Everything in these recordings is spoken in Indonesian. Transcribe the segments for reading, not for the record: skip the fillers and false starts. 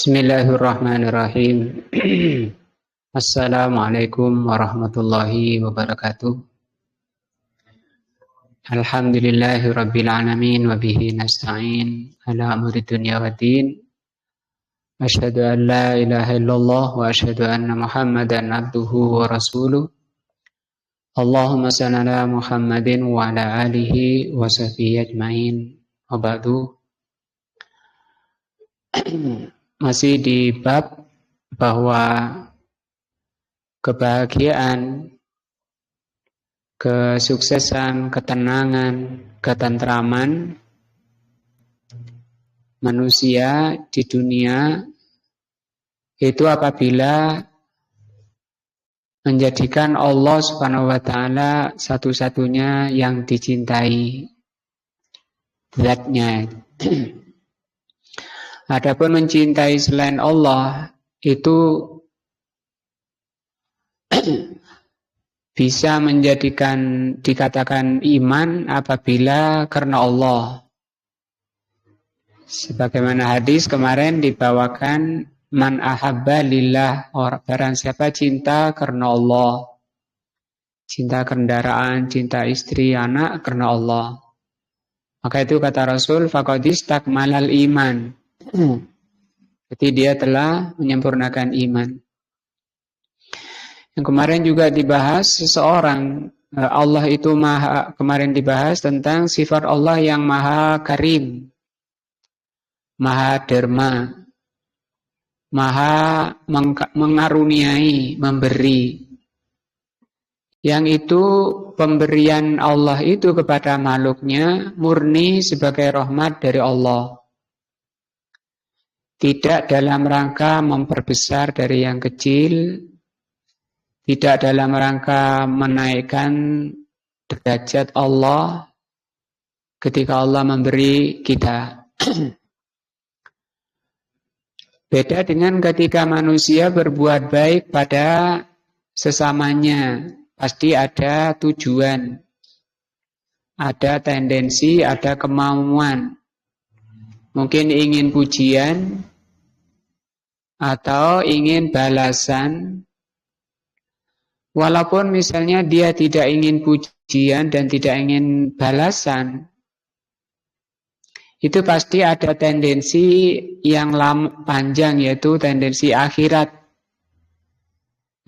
Bismillahirrahmanirrahim. Assalamualaikum warahmatullahi wabarakatuh. Alhamdulillahi rabbil alamin wa bihi nasta'in ala amri dunya waddin. Asyhadu an la ilaha illallah wa asyhadu anna Muhammadan abduhu wa rasuluh. Allahumma shalli ala Muhammadin wa ala alihi wa sahbihi ajmain. Wa ba'du. Masih di bab bahwa kebahagiaan, kesuksesan, ketenangan, ketentraman manusia di dunia itu apabila menjadikan Allah Subhanahu wa taala satu-satunya yang dicintai zatnya. Adapun mencintai selain Allah itu bisa dikatakan iman apabila karena Allah. Sebagaimana hadis kemarin dibawakan, man ahabba lillah, barang siapa cinta karena Allah. Cinta kendaraan, cinta istri, anak karena Allah. Maka itu kata Rasul, faqad istakmalal iman. Jadi dia telah menyempurnakan iman. Yang kemarin juga dibahas seseorang, Allah itu kemarin dibahas tentang sifat Allah yang maha karim, maha derma, maha mengaruniai, memberi. Yang itu pemberian Allah itu kepada makhluknya murni sebagai rahmat dari Allah. Tidak dalam rangka memperbesar dari yang kecil, tidak dalam rangka menaikkan derajat Allah ketika Allah memberi kita. Beda dengan ketika manusia berbuat baik pada sesamanya, pasti ada tujuan, ada tendensi, ada kemauan. Mungkin ingin pujian atau ingin balasan. Walaupun misalnya dia tidak ingin pujian dan tidak ingin balasan, itu pasti ada tendensi yang panjang, yaitu tendensi akhirat.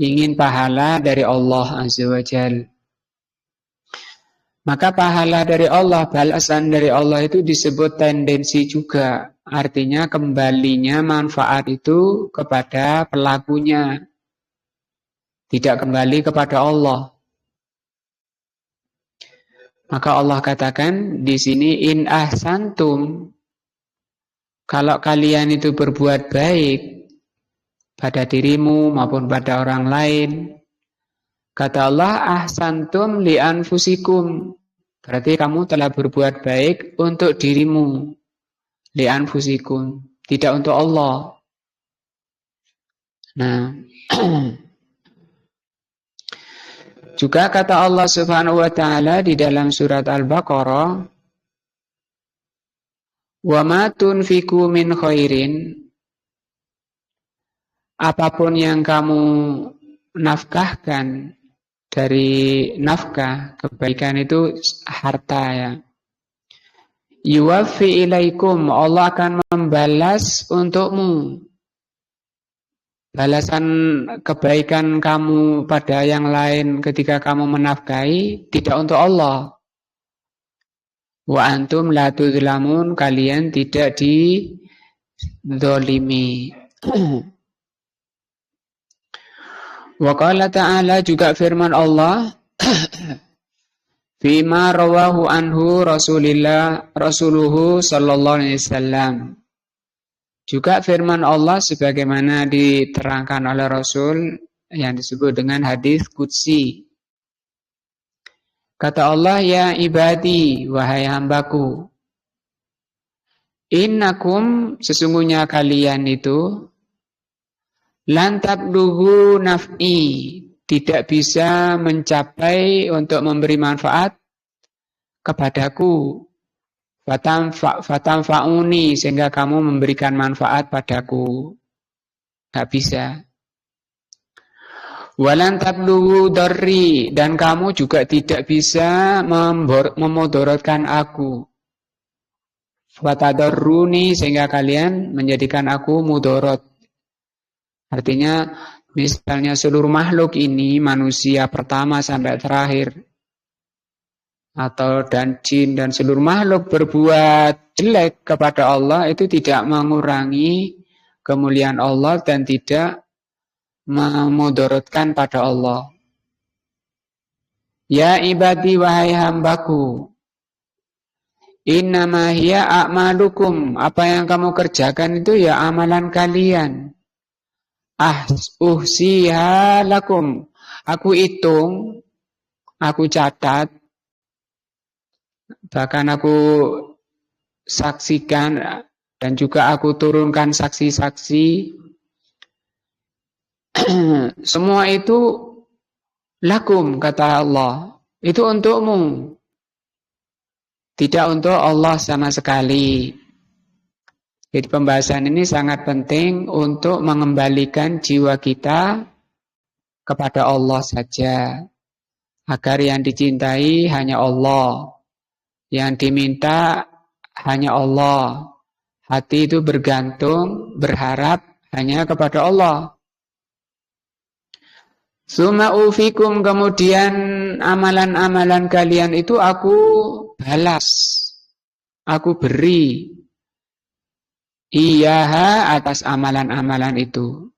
Ingin pahala dari Allah Azza wa Jalla. Maka pahala dari Allah, balasan dari Allah itu disebut tendensi juga. Artinya kembalinya manfaat itu kepada pelakunya. Tidak kembali kepada Allah. Maka Allah katakan di sini, in ahsantum. Kalau kalian itu berbuat baik pada dirimu maupun pada orang lain, kata Allah, ahsantum li anfusikum. Berarti kamu telah berbuat baik untuk dirimu. Li anfusikum. Tidak untuk Allah. Nah, juga kata Allah Subhanahu wa taala di dalam surat Al-Baqarah, wa ma tunfiqu min khairin, apapun yang kamu nafkahkan dari nafkah, kebaikan itu harta ya. Yuwaffi ilaikum, Allah akan membalas untukmu. Balasan kebaikan kamu pada yang lain ketika kamu menafkahi tidak untuk Allah. Wa antum la tuzlamun, kalian tidak dizalimi. Wa qala ta'ala, juga firman Allah, fima rawahu anhu rasuluhu sallallahu alaihi wasallam. Juga firman Allah sebagaimana diterangkan oleh Rasul yang disebut dengan hadis qudsi. Kata Allah, ya ibadi, wahai hambaku, innakum, sesungguhnya kalian itu, lan tablughu naf'i, tidak bisa mencapai untuk memberi manfaat kepadaku. Fatamfa'uni, sehingga kamu memberikan manfaat padaku. Gak bisa. Walan tablughu darri, dan kamu juga tidak bisa memudaratkan aku. Fatadarruni, sehingga kalian menjadikan aku mudarat. Artinya misalnya seluruh makhluk ini, manusia pertama sampai terakhir, atau dan jin dan seluruh makhluk berbuat jelek kepada Allah, itu tidak mengurangi kemuliaan Allah dan tidak memudaratkan pada Allah. Ya ibadi, wahai hambaku, innama hiya a'malukum, apa yang kamu kerjakan itu ya amalan kalian. Uhsiha lakum, aku hitung, aku catat, bahkan aku saksikan, dan juga aku turunkan saksi-saksi. Semua itu lakum, kata Allah, itu untukmu, tidak untuk Allah sama sekali. Jadi pembahasan ini sangat penting untuk mengembalikan jiwa kita kepada Allah saja, agar yang dicintai hanya Allah, yang diminta hanya Allah, hati itu bergantung, berharap hanya kepada Allah. Summa ufikum, kemudian amalan-amalan kalian itu aku balas, aku beri iyaha, atas amalan-amalan itu.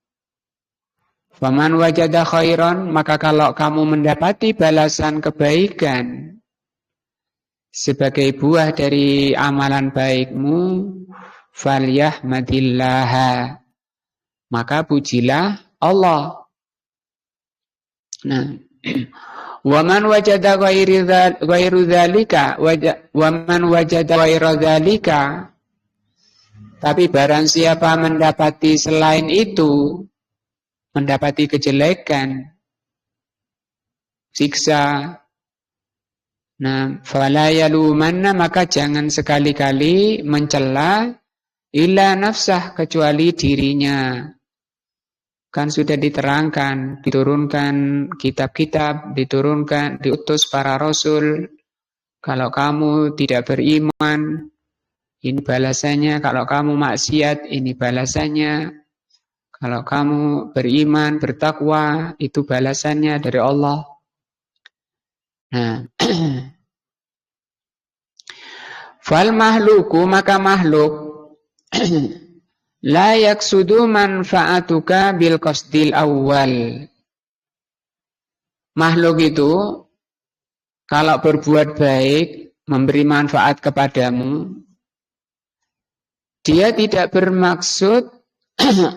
Faman wajada khairan, maka kalau kamu mendapati balasan kebaikan sebagai buah dari amalan baikmu, falyahmadillaha, maka pujilah Allah. Nah, waman wajada ghairu dzalika, waman wajada ghairu dzalika, tapi barang siapa mendapati selain itu, mendapati kejelekan, siksa, nah, fala yalumanna, maka jangan sekali-kali mencela illa nafsah, kecuali dirinya. Kan sudah diterangkan, diturunkan kitab-kitab, diutus para rasul. Kalau kamu tidak beriman, ini balasannya. Kalau kamu maksiat, ini balasannya. Kalau kamu beriman, bertakwa, itu balasannya dari Allah. Nah, fal mahluku, maka makhluk la yaksudu manfaatuka bil qasdil awal. Makhluk itu kalau berbuat baik, memberi manfaat kepadamu, dia tidak bermaksud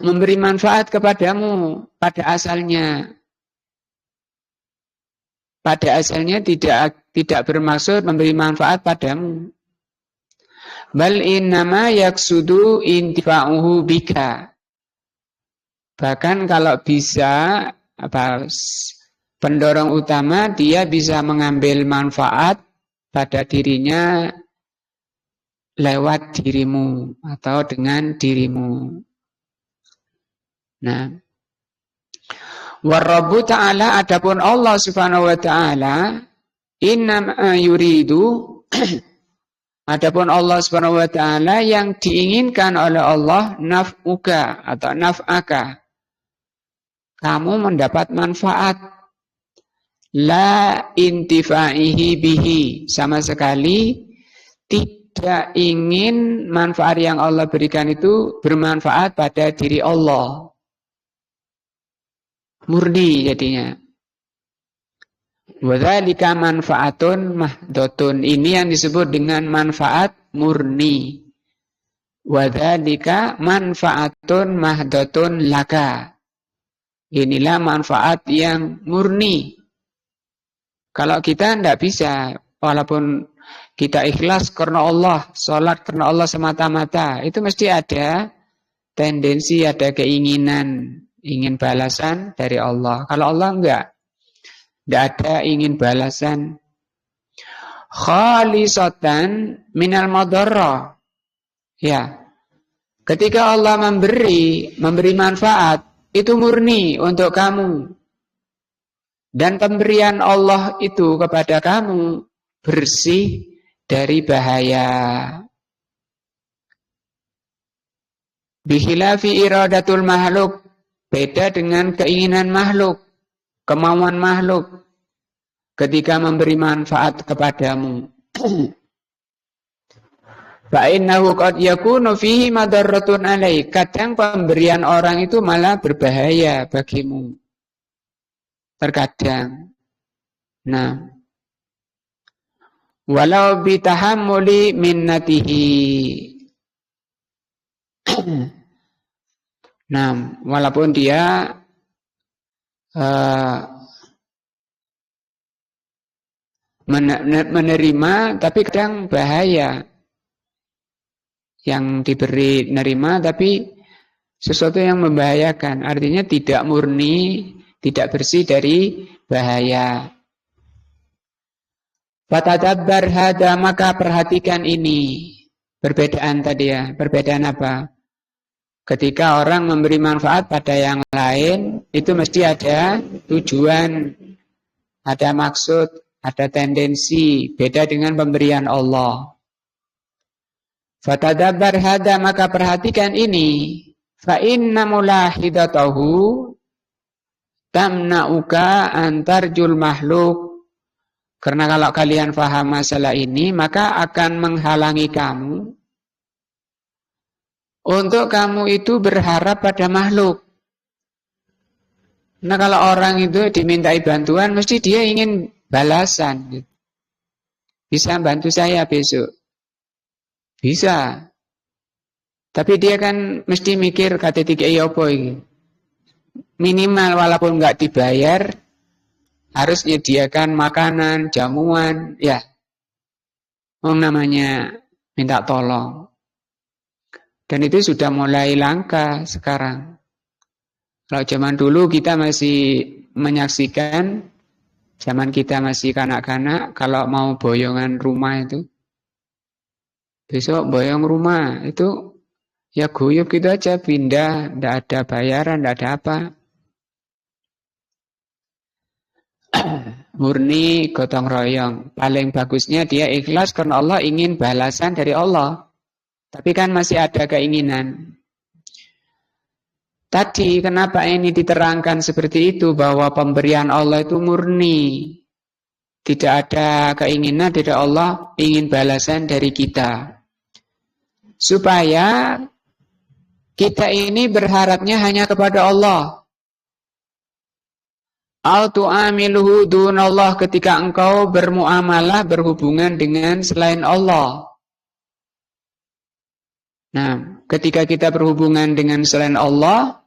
memberi manfaat kepadamu pada asalnya. Pada asalnya tidak bermaksud memberi manfaat padamu. Bal innama yaksudu intifa'uhu bika. Bahkan kalau bisa, pendorong utama, dia bisa mengambil manfaat pada dirinya lewat dirimu atau dengan dirimu. Nah, warabbu ta'ala, adapun Allah subhanahu wa ta'ala, innama yuridu, adapun Allah subhanahu wa ta'ala, yang diinginkan oleh Allah naf'uka atau naf'aka, kamu mendapat manfaat, la intifa'ihi bihi, sama sekali tidak ingin manfaat yang Allah berikan itu bermanfaat pada diri Allah. Murni jadinya. Wadzalika manfaatun mahdotun, ini yang disebut dengan manfaat murni. Wadzalika manfaatun mahdotun laka, inilah manfaat yang murni. Kalau kita tidak bisa, walaupun kita ikhlas karena Allah, sholat karena Allah semata-mata, itu mesti ada tendensi, ada keinginan, ingin balasan dari Allah. Kalau Allah enggak ada ingin balasan. Khalisatan minal madarrah. Ya. Ketika Allah memberi manfaat, itu murni untuk kamu. Dan pemberian Allah itu kepada kamu bersih dari bahaya. Bihilafi iradatul makhluk, beda dengan keinginan makhluk, kemauan makhluk ketika memberi manfaat kepadamu. Fa'innahu qad yakunu fihi madarratun alaik. Kadang pemberian orang itu malah berbahaya bagimu. Terkadang. Nah, walau bitahammuli minnatihi. Nah, walaupun dia menerima, tapi kadang bahaya. Yang diberi nerima, tapi sesuatu yang membahayakan. Artinya tidak murni, tidak bersih dari bahaya. Fatadabbar hada, maka perhatikan ini. Perbedaan tadi ya, perbedaan apa? Ketika orang memberi manfaat pada yang lain, itu mesti ada tujuan, ada maksud, ada tendensi, beda dengan pemberian Allah. Fatadabbar hada, maka perhatikan ini. Fa inna mulahidatahu tamna'uka antarjul makhluk. Karena kalau kalian faham masalah ini, maka akan menghalangi kamu untuk kamu itu berharap pada makhluk. Nah, kalau orang itu dimintai bantuan, mesti dia ingin balasan. Bisa bantu saya besok? Bisa. Tapi dia kan mesti mikir KT3 apa ini. Minimal walaupun nggak dibayar, harus menyediakan makanan, jamuan, ya. Namanya minta tolong. Dan itu sudah mulai langka sekarang. Kalau zaman dulu kita masih menyaksikan, zaman kita masih kanak-kanak, kalau mau boyongan rumah itu, besok boyong rumah, itu ya guyup gitu aja, pindah, tidak ada bayaran, tidak ada apa. Murni gotong royong. Paling bagusnya dia ikhlas karena Allah ingin balasan dari Allah. Tapi kan masih ada keinginan. Tadi kenapa ini diterangkan seperti itu, bahwa pemberian Allah itu murni. Tidak ada keinginan dari Allah ingin balasan dari kita. Supaya kita ini berharapnya hanya kepada Allah. Al-tu'amiluhu dunallah, ketika engkau bermuamalah, berhubungan dengan selain Allah. Nah, ketika kita berhubungan dengan selain Allah,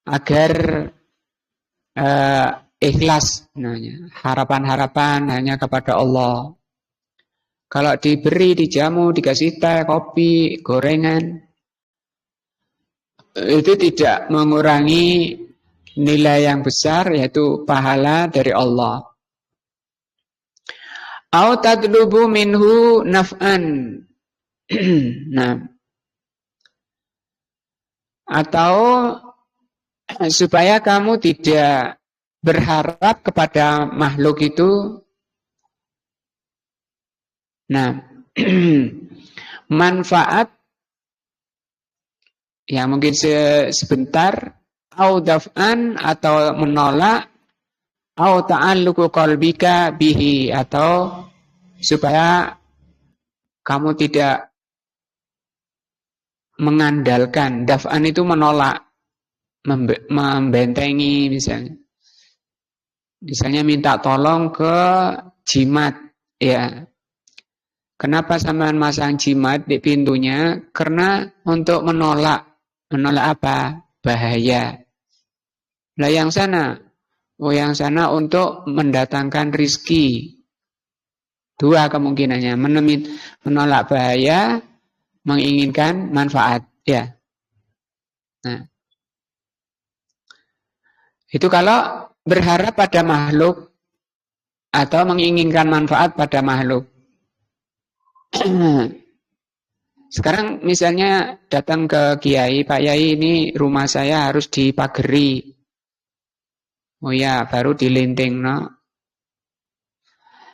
agar ikhlas, harapan-harapan hanya kepada Allah. Kalau diberi, dijamu, dikasih teh, kopi, gorengan, itu tidak mengurangi nilai yang besar, yaitu pahala dari Allah. Au tadlubu minhu naf'an. Nah, atau supaya kamu tidak berharap kepada makhluk itu. Nah, manfaat ya mungkin sebentar, au daf'an, atau menolak, au ta'alluqu qalbika bihi, atau supaya kamu tidak mengandalkan. Daf'an itu menolak, membentengi misalnya. Misalnya minta tolong ke jimat, ya. Kenapa sampean masang jimat di pintunya? Karena untuk menolak apa? Bahaya. Lah yang sana, yang sana untuk mendatangkan rizki. Dua kemungkinannya, menolak bahaya, menginginkan manfaat, ya. Nah, itu kalau berharap pada makhluk atau menginginkan manfaat pada makhluk. Sekarang misalnya datang ke Kiai, Pak Yai ini rumah saya harus dipageri. Oh ya, baru dilinting, no.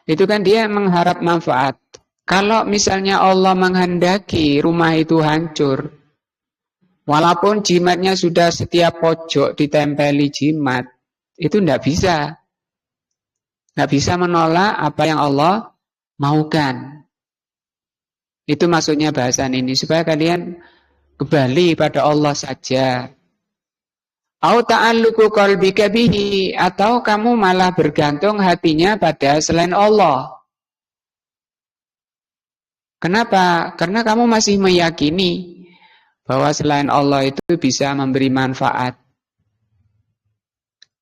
Itu kan dia mengharap manfaat. Kalau misalnya Allah menghendaki rumah itu hancur, walaupun jimatnya sudah setiap pojok ditempeli jimat, itu tidak bisa. Tidak bisa menolak apa yang Allah maukan. Itu maksudnya bahasan ini, supaya kalian kembali pada Allah saja. Au ta'alluqu qalbika bihi, atau kamu malah bergantung hatinya pada selain Allah. Kenapa? Karena kamu masih meyakini bahwa selain Allah itu bisa memberi manfaat.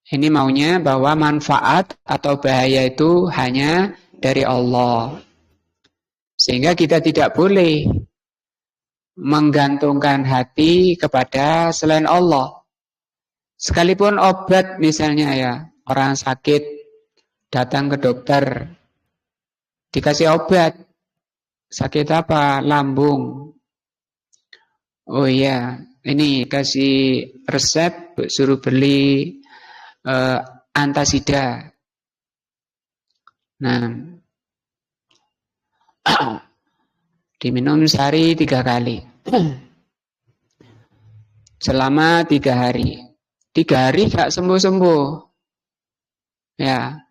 Ini maunya bahwa manfaat atau bahaya itu hanya dari Allah. Sehingga kita tidak boleh menggantungkan hati kepada selain Allah. Sekalipun obat misalnya ya, orang sakit datang ke dokter, dikasih obat. Sakit apa? Lambung. Oh iya, ini kasih resep, suruh beli antasida. Nah, diminum sehari 3 kali. Selama 3 hari. 3 hari gak sembuh-sembuh. Ya.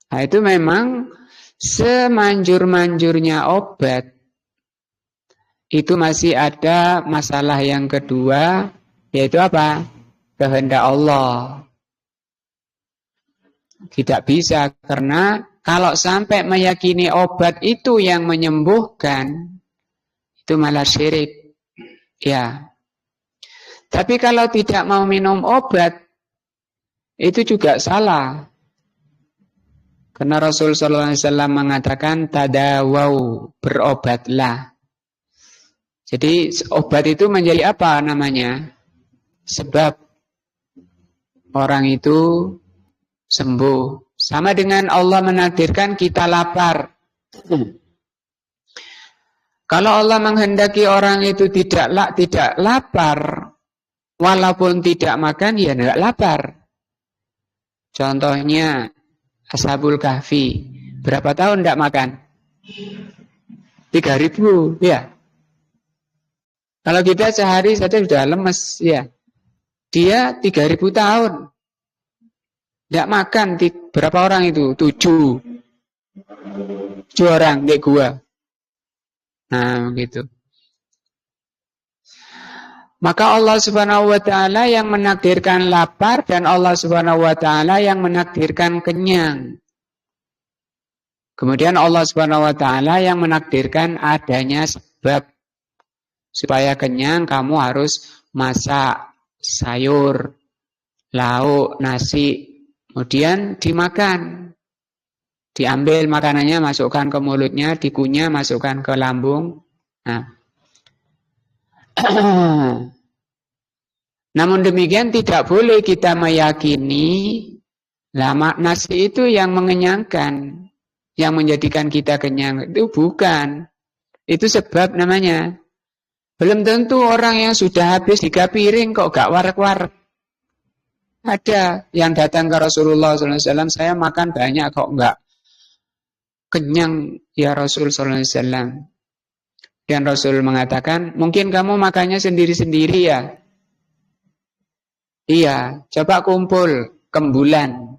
Nah, itu memang semanjur-manjurnya obat, itu masih ada masalah yang kedua, yaitu apa? Kehendak Allah. Tidak bisa, karena kalau sampai meyakini obat itu yang menyembuhkan, itu malah syirik. Ya. Tapi kalau tidak mau minum obat, itu juga salah. Karena Rasul sallallahu alaihi wasallam mengatakan tadawau, berobatlah. Jadi obat itu menjadi apa namanya? Sebab orang itu sembuh. Sama dengan Allah menakdirkan kita lapar. Kalau Allah menghendaki orang itu tidak lapar, walaupun tidak makan, ya tidak lapar. Contohnya Ashabul Kahfi, berapa tahun tidak makan? 3.000, ya. Kalau kita sehari saja sudah lemes, ya. Dia 3.000 tahun tidak makan. Berapa orang itu? 7 orang kayak gua. Nah, gitu. Maka Allah Subhanahu wa taala yang menakdirkan lapar dan Allah Subhanahu wa taala yang menakdirkan kenyang. Kemudian Allah Subhanahu wa taala yang menakdirkan adanya sebab. Supaya kenyang kamu harus masak sayur, lauk, nasi, kemudian dimakan. Diambil makanannya, masukkan ke mulutnya, dikunyah, masukkan ke lambung. Nah. Namun demikian tidak boleh kita meyakini nasi itu yang mengenyangkan, yang menjadikan kita kenyang. Itu bukan. Itu sebab namanya. Belum tentu orang yang sudah habis 3 piring kok gak warek-warek. Ada yang datang ke Rasulullah SAW, saya makan banyak kok gak kenyang ya Rasul SAW. Dan Rasul mengatakan, mungkin kamu makannya sendiri-sendiri ya. Iya, coba kumpul kembulan.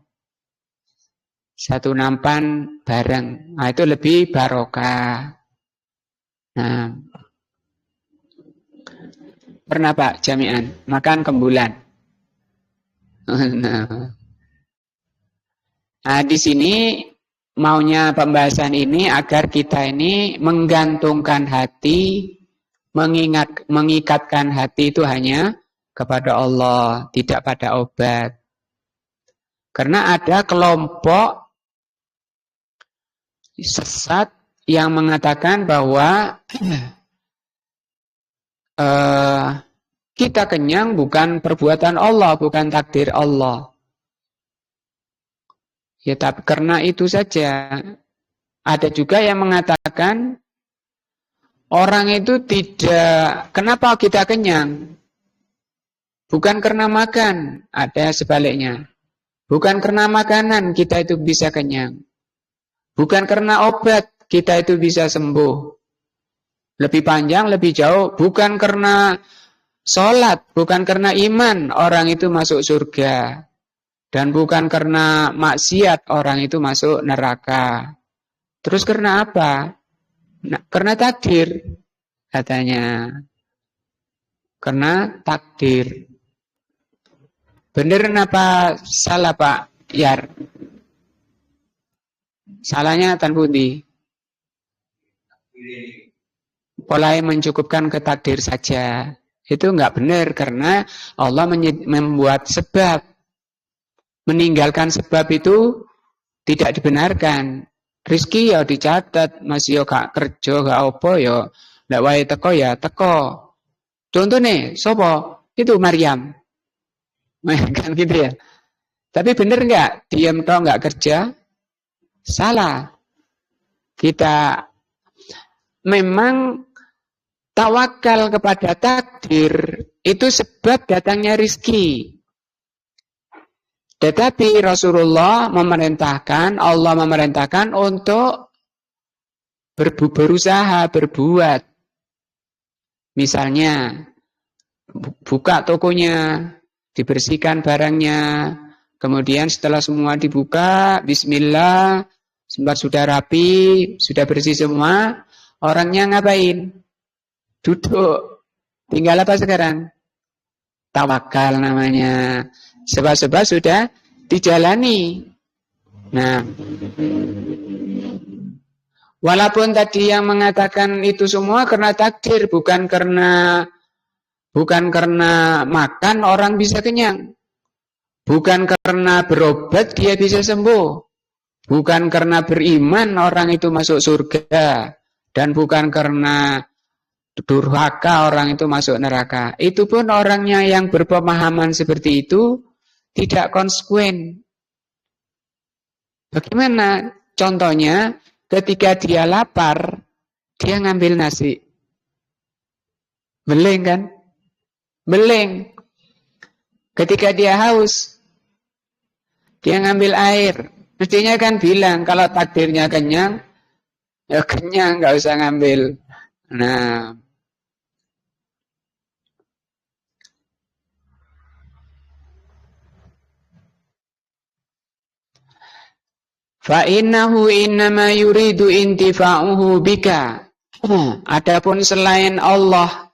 1 nampan bareng. Nah, itu lebih barokah. Nah, pernah Pak jami'an makan kembulan? Nah, di sini maunya pembahasan ini agar kita ini menggantungkan hati, mengikatkan hati itu hanya kepada Allah, tidak pada obat. Karena ada kelompok sesat yang mengatakan bahwa kita kenyang bukan perbuatan Allah, bukan takdir Allah. Ya, tapi karena itu saja. Ada juga yang mengatakan Orang itu tidak, kenapa kita kenyang? Bukan karena makan, ada sebaliknya. Bukan karena makanan kita itu bisa kenyang. Bukan karena obat kita itu bisa sembuh. Lebih panjang, lebih jauh. Bukan karena sholat, bukan karena iman orang itu masuk surga. Dan bukan karena maksiat orang itu masuk neraka. Terus karena apa? Nah, karena takdir katanya. Karena takdir. Bener apa salah Pak Yar? Salahnya Tan Budi. Mulai mencukupkan ke takdir saja. Itu enggak benar karena Allah membuat sebab. Meninggalkan sebab itu tidak dibenarkan. Rizki ya dicatat, masih yo gak kerja, gak apa ya, ndak wae teko ya teko. Contoh nih, sopo? Itu Maryam. Kan gitu ya. Tapi bener nggak? Diam toh nggak kerja? Salah. Kita memang tawakal kepada takdir itu sebab datangnya rizki. Tetapi Rasulullah memerintahkan, Allah memerintahkan untuk berusaha, berbuat. Misalnya, buka tokonya, dibersihkan barangnya, kemudian setelah semua dibuka, bismillah, sempat sudah rapi, sudah bersih semua, orangnya ngapain? Duduk. Tinggal apa sekarang? Tawakal namanya. Sebab-sebab sudah dijalani. Nah, walaupun tadi yang mengatakan itu semua karena takdir, bukan karena makan orang bisa kenyang. Bukan karena berobat dia bisa sembuh. Bukan karena beriman orang itu masuk surga. Dan bukan karena durhaka orang itu masuk neraka. Itu pun orangnya yang berpemahaman seperti itu tidak konsekuen. Bagaimana? Contohnya, ketika dia lapar, dia ngambil nasi. Beleng kan? Beleng. Ketika dia haus, dia ngambil air. Mestinya kan bilang, kalau takdirnya kenyang, ya kenyang, nggak usah ngambil. Nah, fa'innahu innama yuridu intifa'uhu bika. Adapun selain Allah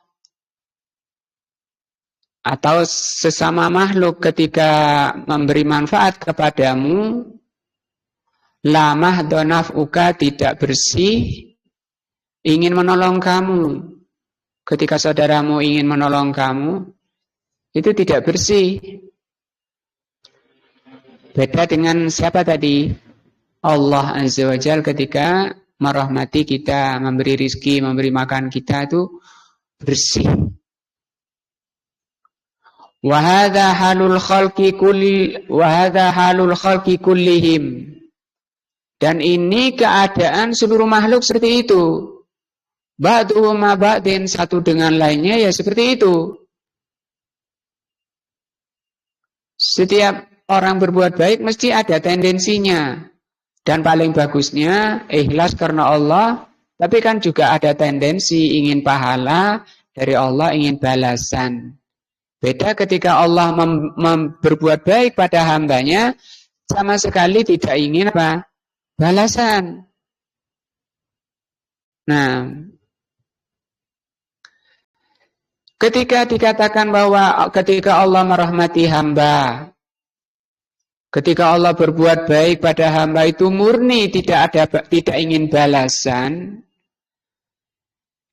atau sesama makhluk ketika memberi manfaat kepadamu, la mahdha naf'uka, tidak bersih, ingin menolong kamu. Ketika saudaramu ingin menolong kamu, itu tidak bersih. Beda dengan siapa tadi? Allah Azza wa Jalla ketika merahmati kita, memberi rizki, memberi makan kita itu bersih. Wa hadza halul khalqi kullihim. Dan ini keadaan seluruh makhluk seperti itu. Ba'duhum ma ba'din, satu dengan lainnya ya seperti itu. Setiap orang berbuat baik mesti ada tendensinya. Dan paling bagusnya ikhlas karena Allah, tapi kan juga ada tendensi ingin pahala dari Allah, ingin balasan. Beda ketika Allah berbuat baik pada hambanya, sama sekali tidak ingin apa? Balasan. Nah, ketika dikatakan bahwa ketika Allah merahmati hamba, ketika Allah berbuat baik pada hamba itu murni tidak ingin balasan,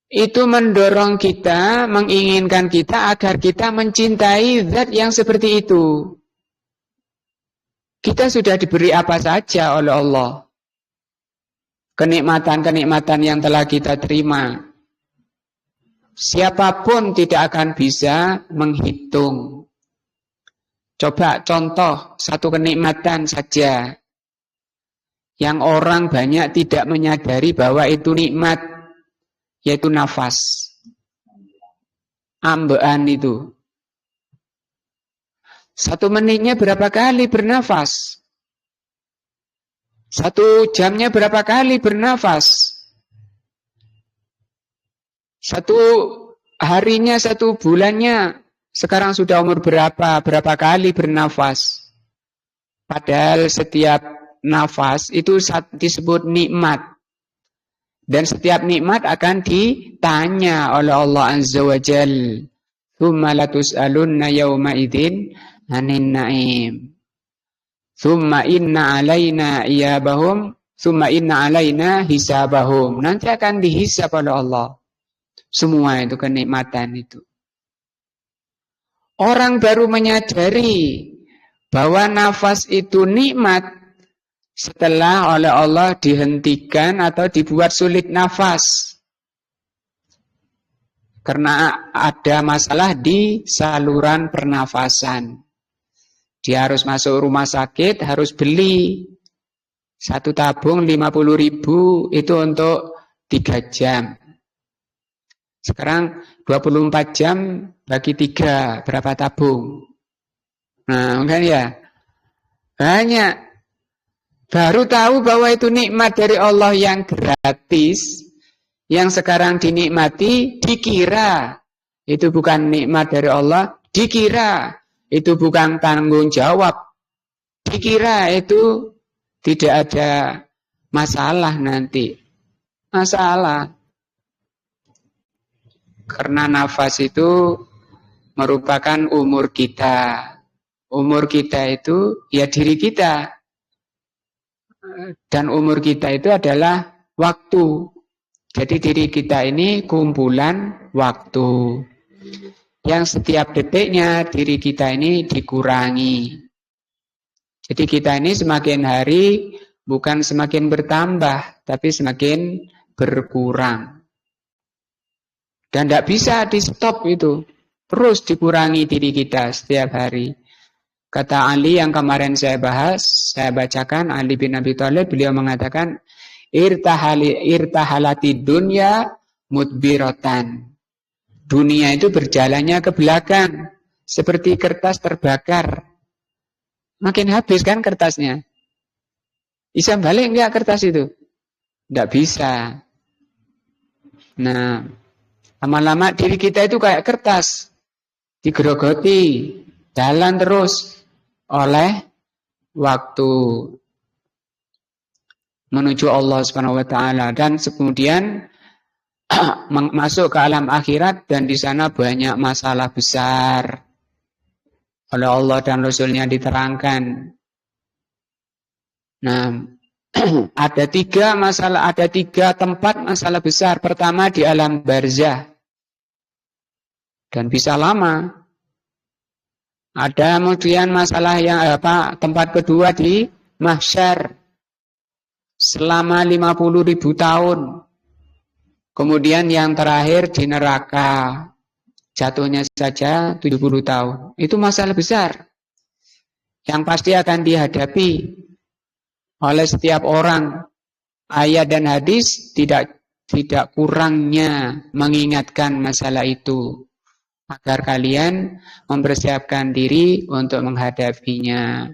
itu mendorong kita, menginginkan kita agar kita mencintai zat yang seperti itu. Kita sudah diberi apa saja oleh Allah. Kenikmatan-kenikmatan yang telah kita terima. Siapapun tidak akan bisa menghitung. Coba contoh satu kenikmatan saja yang orang banyak tidak menyadari bahwa itu nikmat. yaitu nafas. Ambean itu. 1 menitnya berapa kali bernafas? 1 jamnya berapa kali bernafas? 1 harinya, 1 bulannya sekarang sudah umur berapa kali bernafas? Padahal setiap nafas itu disebut nikmat. Dan setiap nikmat akan ditanya oleh Allah Azza wa Jal. Tsumma latus'alunna yawma idzin 'anin na'im. Tsumma inna 'alaina iyabahum, tsumma inna 'alaina hisabahum. Nanti akan dihisab oleh Allah. Semua itu kenikmatan itu. Orang baru menyadari bahwa nafas itu nikmat setelah oleh Allah dihentikan atau dibuat sulit nafas. Karena ada masalah di saluran pernafasan. Dia harus masuk rumah sakit, harus beli 1 tabung 50.000 itu untuk 3 jam. Sekarang 24 jam bagi 3, berapa tabung? Nah, kan ya? Banyak. Baru tahu bahwa itu nikmat dari Allah yang gratis, yang sekarang dinikmati, dikira itu bukan nikmat dari Allah, dikira itu bukan tanggung jawab, dikira itu tidak ada masalah nanti. Masalah. Karena nafas itu merupakan umur kita. Umur kita itu ya diri kita. Dan umur kita itu adalah waktu. Jadi diri kita ini kumpulan waktu. Yang setiap detiknya diri kita ini dikurangi. Jadi kita ini semakin hari bukan semakin bertambah, tapi semakin berkurang. Dan tidak bisa di stop itu. Terus dikurangi diri kita setiap hari. Kata Ali yang kemarin saya bahas, saya bacakan, Ali bin Abi Thalib, beliau mengatakan, irtahalati dunya mudbiratan. Dunia itu berjalannya ke belakang, seperti kertas terbakar. Makin habis kan kertasnya. Bisa balik enggak kertas itu? Enggak bisa. Nah, lama-lama diri kita itu kayak kertas. Digerogoti, jalan terus oleh waktu menuju Allah Subhanahu wa taala, dan kemudian masuk ke alam akhirat, dan di sana banyak masalah besar oleh Allah dan Rasulnya diterangkan. Nah, ada 3 masalah, ada 3 tempat masalah besar. Pertama di alam barzah, dan bisa lama. Ada kemudian masalah yang tempat kedua di mahsyar selama 50.000 tahun. Kemudian yang terakhir di neraka, jatuhnya saja 70 tahun. Itu masalah besar yang pasti akan dihadapi oleh setiap orang. Ayat dan hadis tidak kurangnya mengingatkan masalah itu, agar kalian mempersiapkan diri untuk menghadapinya.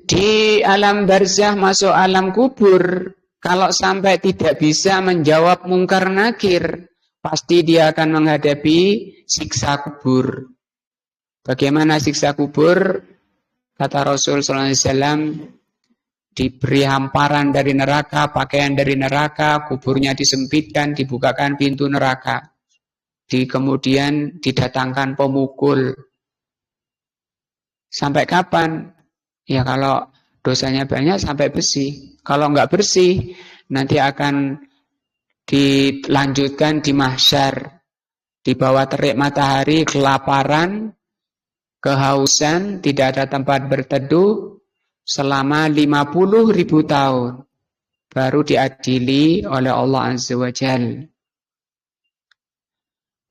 Di alam barzah, masuk alam kubur, kalau sampai tidak bisa menjawab mungkar nakir, pasti dia akan menghadapi siksa kubur. Bagaimana siksa kubur? Kata Rasul sallallahu alaihi wasallam, diberi hamparan dari neraka, pakaian dari neraka, kuburnya disempitkan, dibukakan pintu neraka. Kemudian didatangkan pemukul. Sampai kapan? Ya kalau dosanya banyak sampai bersih. Kalau enggak bersih, nanti akan dilanjutkan di mahsyar. Di bawah terik matahari, kelaparan, kehausan, tidak ada tempat berteduh selama 50.000 tahun. Baru diadili oleh Allah Azza wa Jalla.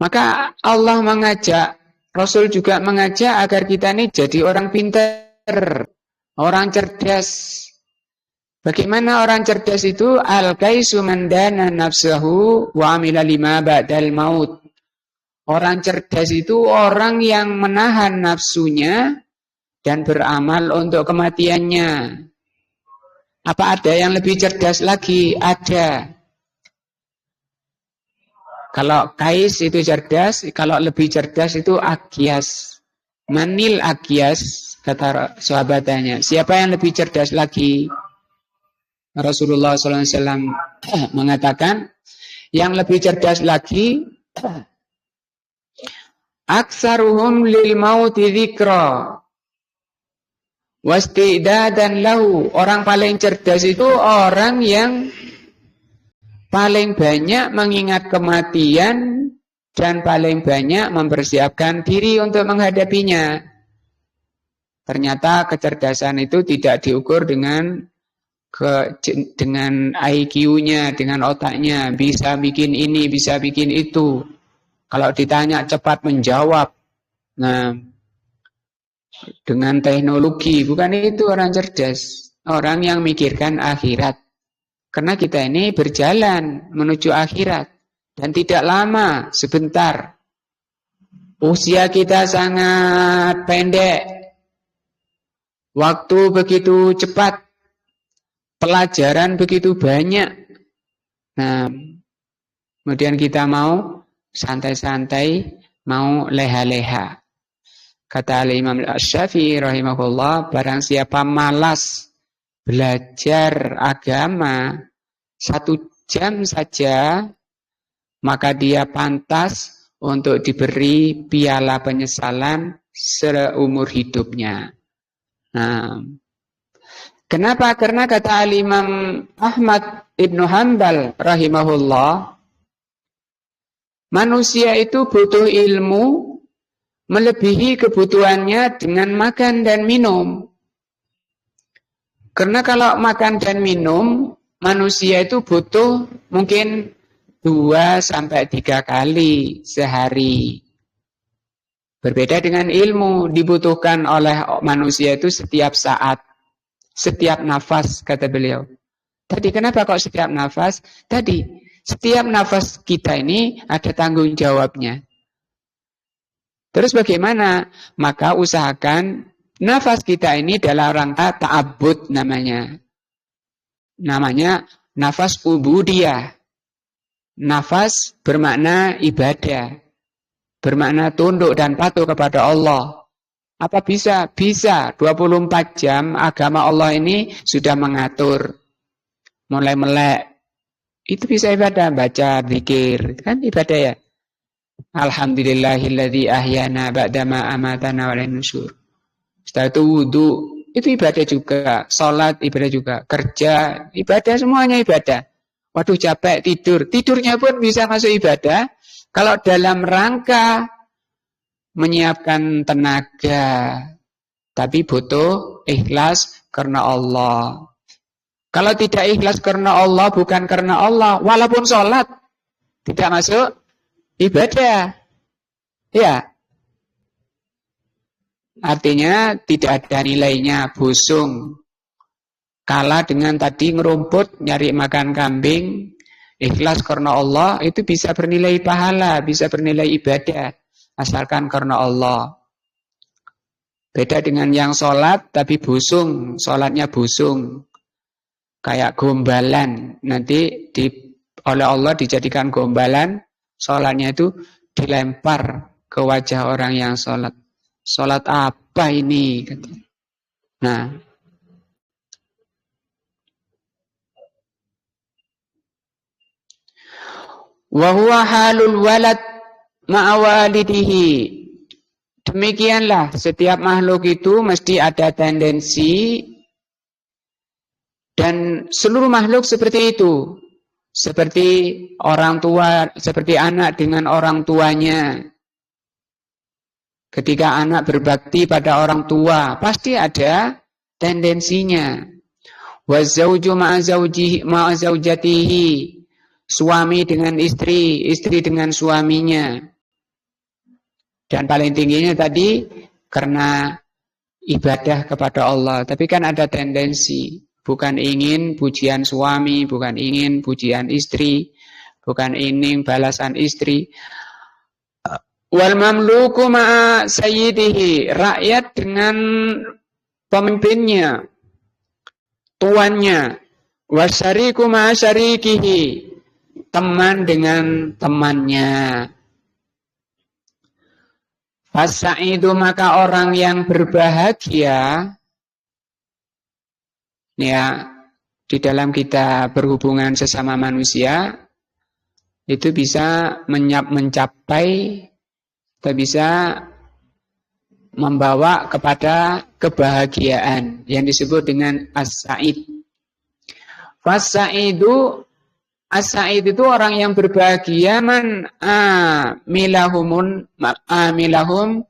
Maka Allah mengajak Rasul juga mengajak agar kita ini jadi orang pintar, orang cerdas. Bagaimana orang cerdas itu? Al-kaisu man dana nafsahu wa amila lima ba'dal maut. Orang cerdas itu orang yang menahan nafsunya dan beramal untuk kematiannya. Apa ada yang lebih cerdas lagi? Ada. Kalau kais itu cerdas, kalau lebih cerdas itu Agyas. Manil Agyas, kata sahabatnya. Siapa yang lebih cerdas lagi? Rasulullah SAW mengatakan, yang lebih cerdas lagi, aksaruhum lil mauti dzikra wastidadan lahu. Orang paling cerdas itu orang yang paling banyak mengingat kematian dan paling banyak mempersiapkan diri untuk menghadapinya. Ternyata kecerdasan itu tidak diukur dengan IQ-nya, dengan otaknya, bisa bikin ini, bisa bikin itu. Kalau ditanya cepat menjawab. Nah, dengan teknologi, bukan itu orang cerdas. Orang yang mikirkan akhirat. Karena kita ini berjalan menuju akhirat. Dan tidak lama, sebentar. Usia kita sangat pendek. Waktu begitu cepat. Pelajaran begitu banyak. Nah, kemudian kita mau santai-santai, mau leha-leha. Kata Imam Asy-Syafi'i rahimahullah, barang siapa malas belajar agama 1 jam saja, maka dia pantas untuk diberi piala penyesalan seumur hidupnya. Nah, kenapa? Karena kata Imam Ahmad Ibnu Hanbal rahimahullah, manusia itu butuh ilmu melebihi kebutuhannya dengan makan dan minum. Karena kalau makan dan minum, manusia itu butuh mungkin 2-3 kali sehari. Berbeda dengan ilmu, dibutuhkan oleh manusia itu setiap saat, setiap nafas, kata beliau. Tadi kenapa kok setiap nafas? Tadi, setiap nafas kita ini ada tanggung jawabnya. Terus bagaimana? Maka usahakan nafas kita ini dalam rangka ta'abbud namanya. Namanya nafas ubudiyah. Nafas bermakna ibadah. Bermakna tunduk dan patuh kepada Allah. Apa bisa? Bisa. 24 jam agama Allah ini sudah mengatur. Mulai melek. Itu bisa ibadah. Baca, zikir. Kan ibadah ya. Alhamdulillahilladzi ahyana ba'dama amatana wa ilaihin nusyur. Setelah itu wudu, itu ibadah juga. Salat ibadah juga. Kerja ibadah, semuanya ibadah. Waduh capek tidur. Tidurnya pun bisa masuk ibadah. Kalau dalam rangka menyiapkan tenaga. Tapi butuh ikhlas karena Allah. Kalau tidak ikhlas karena Allah, bukan karena Allah, walaupun sholat tidak masuk ibadah. Ya. Artinya tidak ada nilainya, busung. Kalah dengan tadi ngerumput, nyari makan kambing, ikhlas karena Allah, itu bisa bernilai pahala, bisa bernilai ibadah. Asalkan karena Allah. Beda dengan yang sholat, tapi busung, sholatnya busung. Kayak gombalan, nanti oleh Allah dijadikan gombalan, sholatnya itu dilempar ke wajah orang yang sholat. Sholat apa ini? Nah, wa huwa halul walad ma'a walidihi. Demikianlah setiap makhluk itu mesti ada tendensi, dan seluruh makhluk seperti itu. Seperti orang tua, seperti anak dengan orang tuanya. Ketika anak berbakti pada orang tua, pasti ada tendensinya. Wa zauju ma'a zaujatihi. Suami dengan istri, istri dengan suaminya. Dan paling tingginya tadi karena ibadah kepada Allah. Tapi kan ada tendensi, bukan ingin pujian suami, bukan ingin pujian istri, bukan ingin balasan istri. Wal mamluku ma'a sayyidihi, rakyat dengan pemimpinnya, tuannya. Wasyariku ma'a syarikihi, teman dengan temannya. Fasaidu, maka orang yang berbahagia, ya, di dalam kita berhubungan sesama manusia, itu bisa mencapai atau bisa membawa kepada kebahagiaan yang disebut dengan as-sa'id. Fas-sa'idu, as-sa'id itu orang yang berbahagia, man amilahum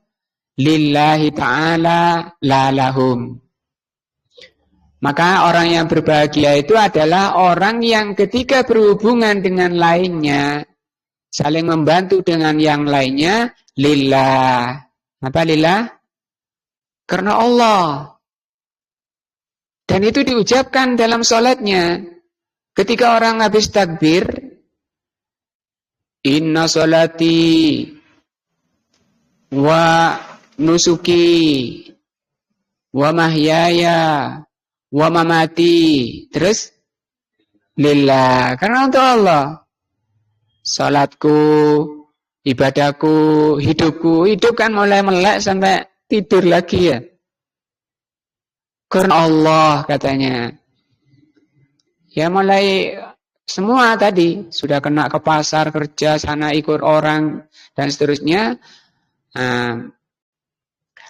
lillahi ta'ala la lahum. Maka orang yang berbahagia itu adalah orang yang ketika berhubungan dengan lainnya, saling membantu dengan yang lainnya, lillah. Apa lillah? Karena Allah. Dan itu diucapkan dalam sholatnya. Ketika orang habis takbir, inna sholati wa nusuki wa mahyaya wa mamati. Terus lillah, karena untuk Allah. Salatku, ibadahku, hidupku. Hidup kan mulai melek sampai tidur lagi ya. Karena Allah katanya. Ya mulai semua tadi sudah kena ke pasar, kerja sana, ikut orang dan seterusnya.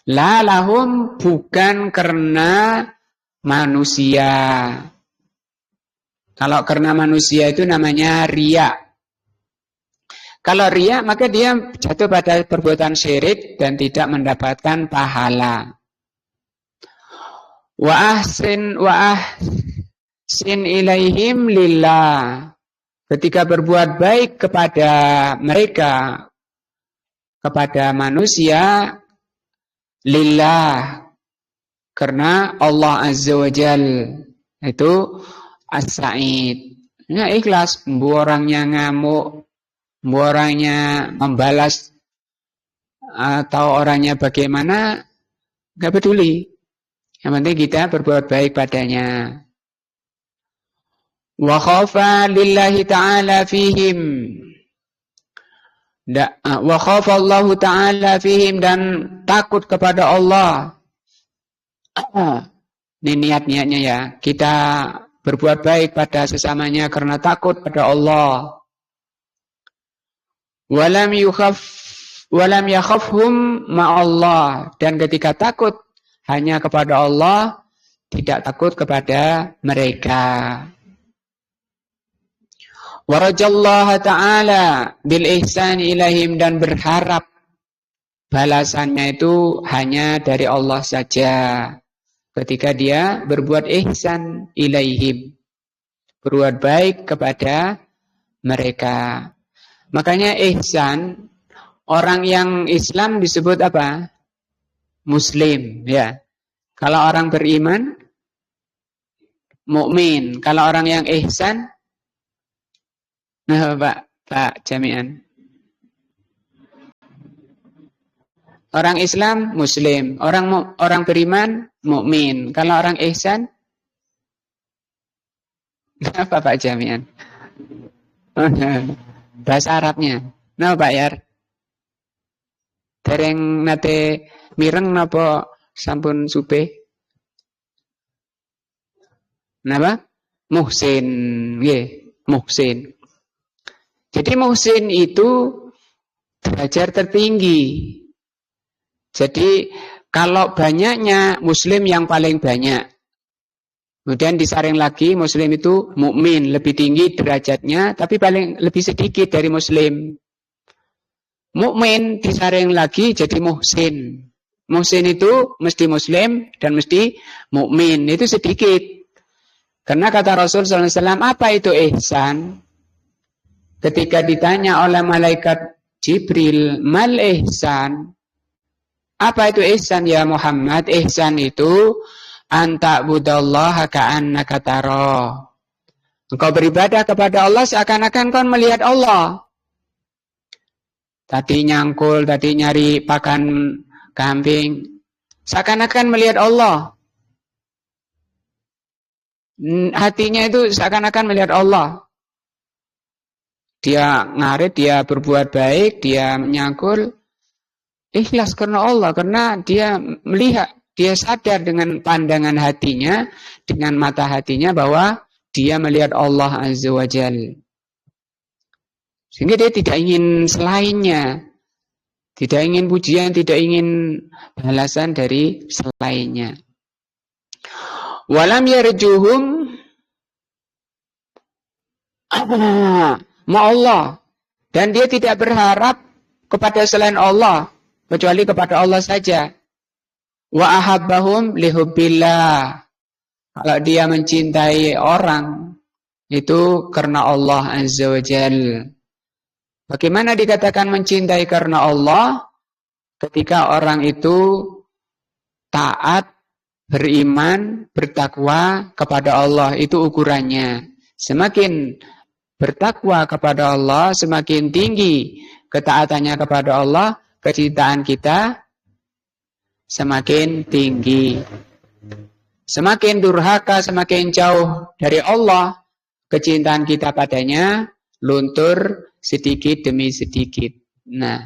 La lahum, bukan karena manusia. Kalau karena manusia itu namanya riya. Kalau riya maka dia jatuh pada perbuatan syirik dan tidak mendapatkan pahala. Wa ahsin ilaihim lillah. Ketika berbuat baik kepada mereka, kepada manusia, lillah, karena Allah Azza wa Jal. Itu as-sa'id. Ya, ikhlas. Orangnya ngamuk, orangnya membalas, atau orangnya bagaimana, gak peduli. Yang penting kita berbuat baik padanya. Wa khafa lillahi ta'ala fihim. Wa khafa Allah ta'ala fihim, dan takut kepada Allah. Ini niat-niatnya ya. Kita berbuat baik pada sesamanya karena takut pada Allah. Walam yakhafhum ma'allah, dan ketika takut hanya kepada Allah, tidak takut kepada mereka. Warajallaha ta'ala bil ihsani ilaihim, dan berharap balasannya itu hanya dari Allah saja. Ketika dia berbuat ihsan ilaihim, berbuat baik kepada mereka. Makanya ihsan, orang yang Islam disebut apa? Muslim, ya. Kalau orang beriman, mukmin. Kalau orang yang ihsan, nah Pak Jami'an. Orang Islam Muslim, orang beriman mukmin. Kalau orang ihsan, apa Pak Jami'an? Bahasa Arabnya. Nah Pak Yar. Dereng nate mireng napa sampun supe? Napa? Muhsin, nggih, muhsin. Jadi muhsin itu derajat tertinggi. Jadi kalau banyaknya muslim yang paling banyak. Kemudian disaring lagi muslim itu mukmin, lebih tinggi derajatnya tapi paling lebih sedikit dari muslim. Mukmin disaring lagi jadi muhsin. Muhsin itu mesti muslim dan mesti mukmin, itu sedikit. Karena kata Rasul sallallahu alaihi wasallam, apa itu ihsan? Ketika ditanya oleh malaikat Jibril, mal ihsan? Apa itu ihsan ya Muhammad? Ihsan itu anta budallaha ka'annaka tara. Engkau beribadah kepada Allah seakan-akan kau melihat Allah. Tadi nyangkul, tadi nyari pakan kambing, seakan-akan melihat Allah. Hatinya itu seakan-akan melihat Allah. Dia ngarit, dia berbuat baik, dia nyangkul, ikhlas karena Allah, karena dia melihat, dia sadar dengan pandangan hatinya, dengan mata hatinya bahwa dia melihat Allah Azza wa Jalla. Sehingga dia tidak ingin selainnya, tidak ingin pujian, tidak ingin balasan dari selainnya. Walam yarjuhum ma'allah, dan dia tidak berharap kepada selain Allah kecuali kepada Allah saja. Wa ahabbahum lihubbillah, kalau dia mencintai orang itu karena Allah Azza wa Jalla. Bagaimana dikatakan mencintai karena Allah? Ketika orang itu taat, beriman, bertakwa kepada Allah, itu ukurannya. Semakin bertakwa kepada Allah, semakin tinggi ketaatannya kepada Allah, kecintaan kita semakin tinggi. Semakin durhaka, semakin jauh dari Allah, kecintaan kita padanya luntur sedikit demi sedikit. Nah,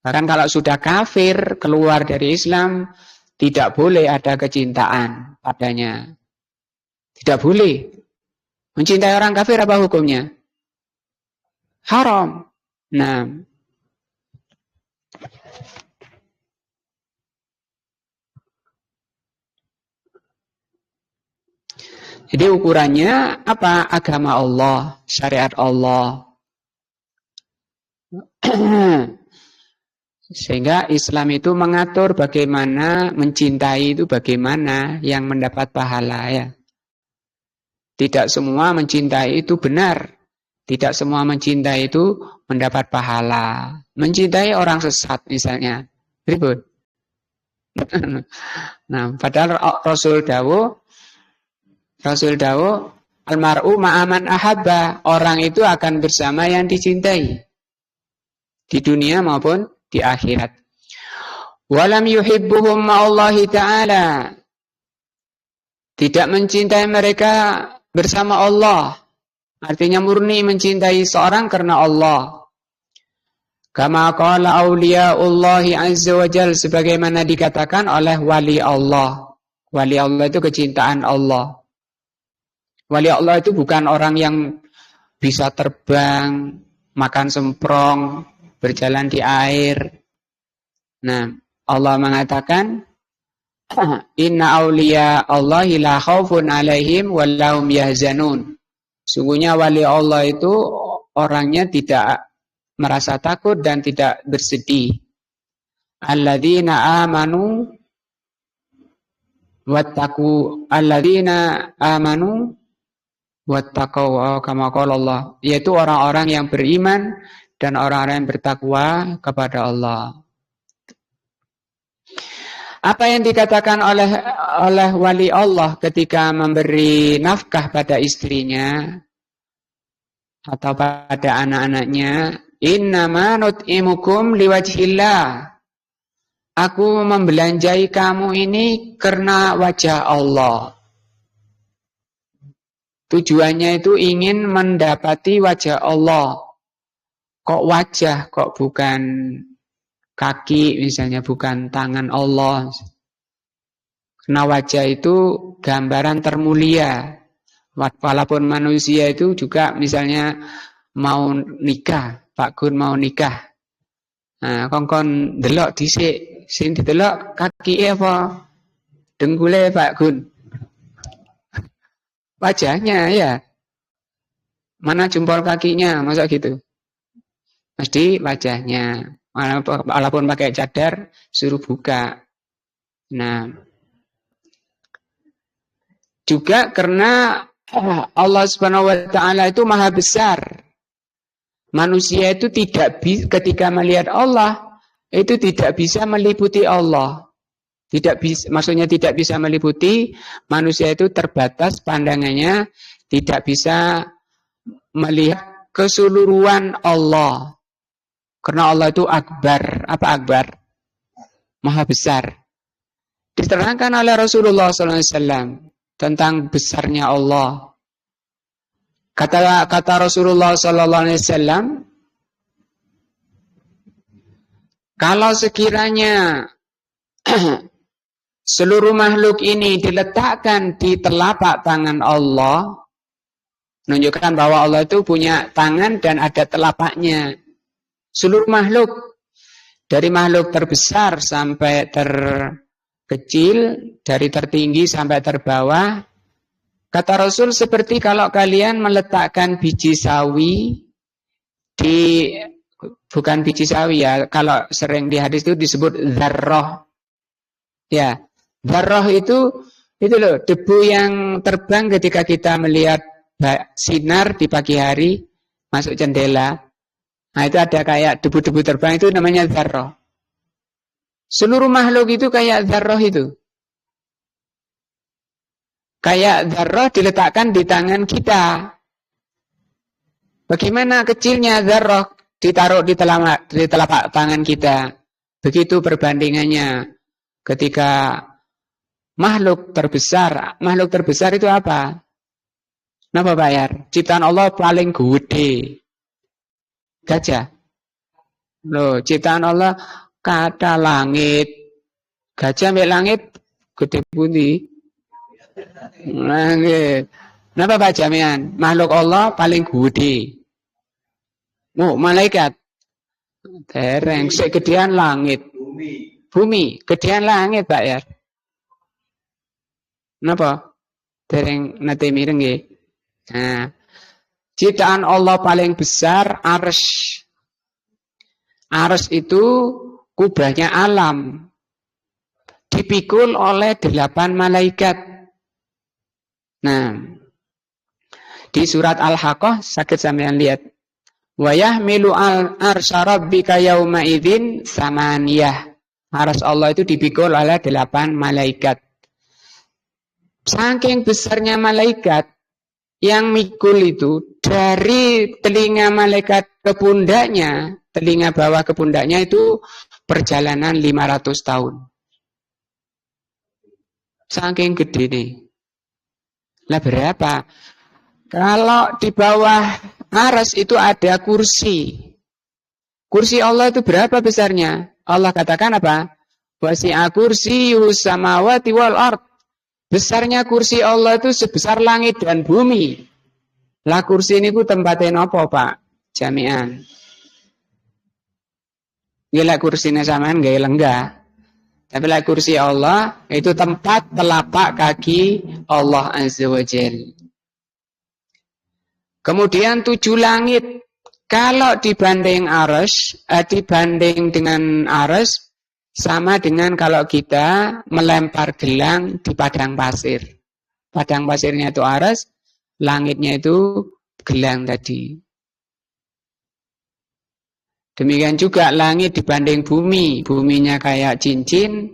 bahkan kalau sudah kafir, keluar dari Islam, tidak boleh ada kecintaan padanya. Tidak boleh. Mencintai orang kafir apa hukumnya? Haram. Nah, jadi ukurannya apa? Agama Allah, syariat Allah. Sehingga Islam itu mengatur bagaimana mencintai itu, bagaimana yang mendapat pahala ya. Tidak semua mencintai itu benar. Tidak semua mencintai itu mendapat pahala. Mencintai orang sesat misalnya, ribut. Nah, padahal Rasul dawuh almar'u ma'aman ahabba, orang itu akan bersama yang dicintai di dunia maupun di akhirat. Walam yuhibbuhum ma'allahi ta'ala, tidak mencintai mereka bersama Allah, artinya murni mencintai seorang karena Allah. Kama qala awliyaullahi azza wa jalla, sebagaimana dikatakan oleh wali Allah. Wali Allah itu kecintaan Allah. Wali Allah itu bukan orang yang bisa terbang, makan semprong, berjalan di air. Nah, Allah mengatakan, inna awliya Allahi la khaufun alaihim wallahum yahzanun. Sungguhnya wali Allah itu orangnya tidak merasa takut dan tidak bersedih. Alladzina amanu wattaqu, alladzina amanu wattaqau kama qala Allah, yaitu orang-orang yang beriman dan orang-orang yang bertakwa kepada Allah. Apa yang dikatakan oleh wali Allah ketika memberi nafkah pada istrinya atau pada anak-anaknya, innama nut'imukum liwajhillah, aku membelanjai kamu ini karena wajah Allah. Tujuannya itu ingin mendapati wajah Allah. Kok wajah, kok bukan kaki misalnya, bukan tangan Allah. Karena wajah itu gambaran termulia. Walaupun manusia itu juga misalnya mau nikah, Pak Gun mau nikah. Nah, kongkon delok dhisik, sing didelok kaki apa? Dengkule Pak Gun. Wajahnya ya. Mana jempol kakinya, masa gitu? Mesti wajahnya. Walaupun pakai cadar, suruh buka. Nah, juga karena Allah Subhanahu wa taala itu maha besar. Manusia itu tidak bisa, ketika melihat Allah, itu tidak bisa meliputi Allah. Tidak bisa, maksudnya tidak bisa meliputi, manusia itu terbatas pandangannya, tidak bisa melihat keseluruhan Allah. Karena Allah itu akbar. Apa akbar? Maha besar. Diterangkan oleh Rasulullah SAW tentang besarnya Allah. Kata Rasulullah SAW, kalau sekiranya seluruh makhluk ini diletakkan di telapak tangan Allah, menunjukkan bahwa Allah itu punya tangan dan ada telapaknya. Seluruh makhluk, dari makhluk terbesar sampai terkecil, dari tertinggi sampai terbawah, kata Rasul seperti kalau kalian meletakkan biji sawi di, bukan biji sawi ya, kalau sering di hadis itu disebut dzarrah. Ya, dzarrah itu loh, debu yang terbang ketika kita melihat sinar di pagi hari masuk jendela. Nah, itu ada kayak debu-debu terbang, itu namanya dzarrah. Seluruh makhluk itu kayak dzarrah itu. Kayak dzarrah diletakkan di tangan kita. Bagaimana kecilnya dzarrah ditaruh di telapak tangan kita. Begitu perbandingannya ketika makhluk terbesar. Makhluk terbesar itu apa? Napa bayar? Ciptaan Allah paling gede. Gajah. Loh, ciptaan Allah kata langit. Gajah mbek langit gede pundi? Langit. Napa Pak Jamian? Makhluk Allah paling gede. Oh, malaikat. Dereng segedean langit. Bumi, gedean langit, Pak ya. Napa? Dereng nate mireng nggih. Nah, ciptaan Allah paling besar arsy. Arsy itu kubahnya alam. Dipikul oleh 8 malaikat. Nah, di surat Al-Haqqah sakit sampean lihat. Wa yahmilu al-arsya rabbika yauma idzin samaniyah. Arsy Allah itu dipikul oleh 8 malaikat. Saking besarnya malaikat, yang mikul itu dari telinga malaikat ke pundaknya, telinga bawah ke pundaknya itu perjalanan 500 tahun. Saking gede nih. Lah berapa? Kalau di bawah arsy itu ada kursi. Kursi Allah itu berapa besarnya? Allah katakan apa? Wasi'a kursiyyus samawati wal ard. Besarnya kursi Allah itu sebesar langit dan bumi. Lah kursi ini ku tempatnya apa, Pak? Jami'an. Gila kursinya samaan gak lenggah. Tapi lah kursi Allah itu tempat telapak kaki Allah Azza wa Jalla. Kemudian 7 langit. Kalau dibanding dibanding dengan arsy, sama dengan kalau kita melempar gelang di padang pasir. Padang pasirnya itu arsy, langitnya itu gelang tadi. Demikian juga langit dibanding bumi. Buminya kayak cincin,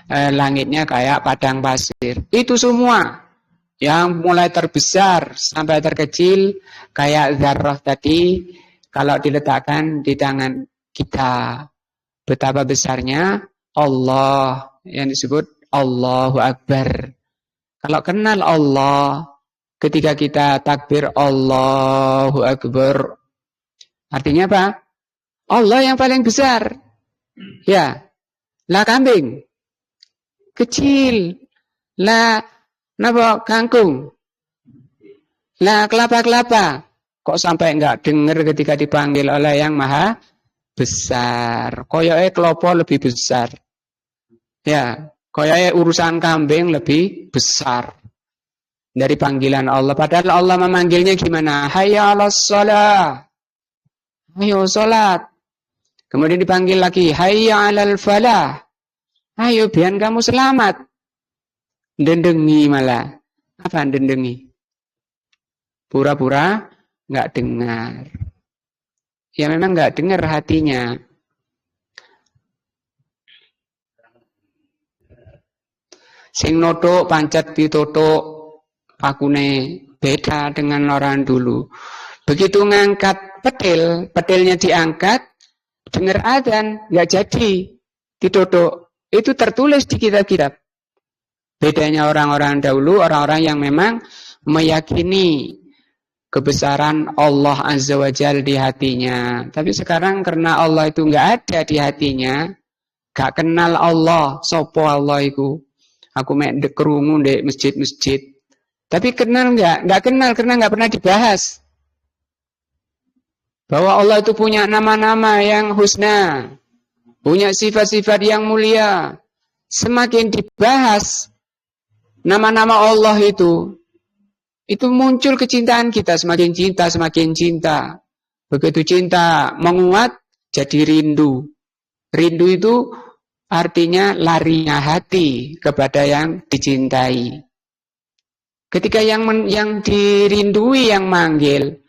langitnya kayak padang pasir. Itu semua. Yang mulai terbesar sampai terkecil kayak dzarrah tadi, kalau diletakkan di tangan kita. Betapa besarnya Allah yang disebut Allahu Akbar. Kalau kenal Allah, ketika kita takbir Allahu Akbar, artinya apa? Allah yang paling besar. Ya, lah kambing kecil, lah napa kangkung, lah kelapa-kelapa. Kok sampai enggak dengar ketika dipanggil oleh yang maha besar? Koyoke klopo lebih besar. Ya, koyoke urusan kambing lebih besar dari panggilan Allah. Padahal Allah memanggilnya gimana? Hayya 'alas shalah. Ayo salat. Kemudian dipanggil lagi, hayya 'alal falah. Ayo biar kamu selamat. Dendengi malah. Apa dendengi? Pura-pura enggak dengar. Ya memang enggak dengar hatinya. Sing notok pancet ditotok pakune, beda dengan orang dulu. Begitu ngangkat petilnya diangkat, dengar adzan, nggak jadi ditotok. Itu tertulis di kitab-kitab. Bedanya orang-orang dahulu, orang-orang yang memang meyakini kebesaran Allah Azza wa Jalla di hatinya. Tapi sekarang karena Allah itu nggak ada di hatinya, gak kenal Allah, sopo Allah itu. Aku mek krungu ndek masjid-masjid. Tapi kenal nggak? Nggak kenal karena nggak pernah dibahas. Bahwa Allah itu punya nama-nama yang husna, punya sifat-sifat yang mulia. Semakin dibahas nama-nama Allah itu muncul kecintaan kita, semakin cinta. Begitu cinta menguat, jadi rindu. Rindu itu artinya larinya hati kepada yang dicintai. Ketika yang dirindui yang manggil,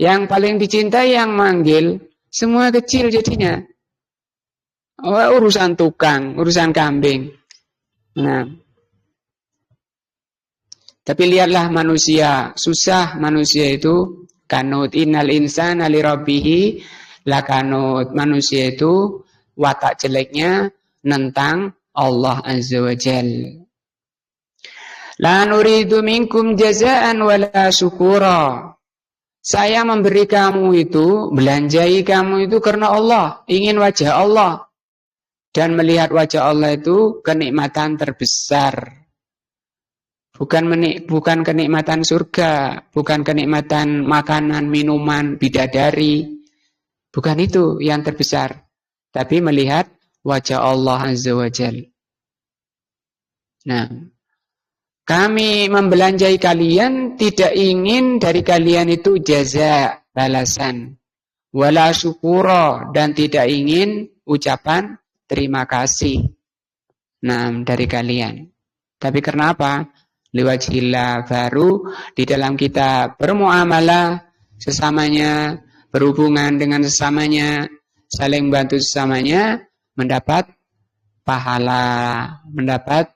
yang paling dicintai yang manggil, semua kecil jadinya. Oh, urusan tukang, urusan kambing. Nah, tapi lihatlah manusia, susah manusia itu kanut. Innal insana li rabbihi lakanut. Manusia itu watak jeleknya nentang Allah Azza wa Jalla. La nuridu minkum jazaan wala syukura. Saya memberi kamu itu, belanjai kamu itu karena Allah, ingin wajah Allah. Dan melihat wajah Allah itu kenikmatan terbesar. Bukan kenikmatan surga, bukan kenikmatan makanan, minuman, bidadari. Bukan itu yang terbesar. Tapi melihat wajah Allah Azza wa Jalla. Nah, kami membelanjai kalian tidak ingin dari kalian itu jaza, balasan. Wala syukura, dan tidak ingin ucapan terima kasih. Nah, dari kalian. Tapi kenapa? Liwajillah, baru di dalam kita bermuamalah sesamanya, berhubungan dengan sesamanya, saling bantu sesamanya, mendapat pahala, mendapat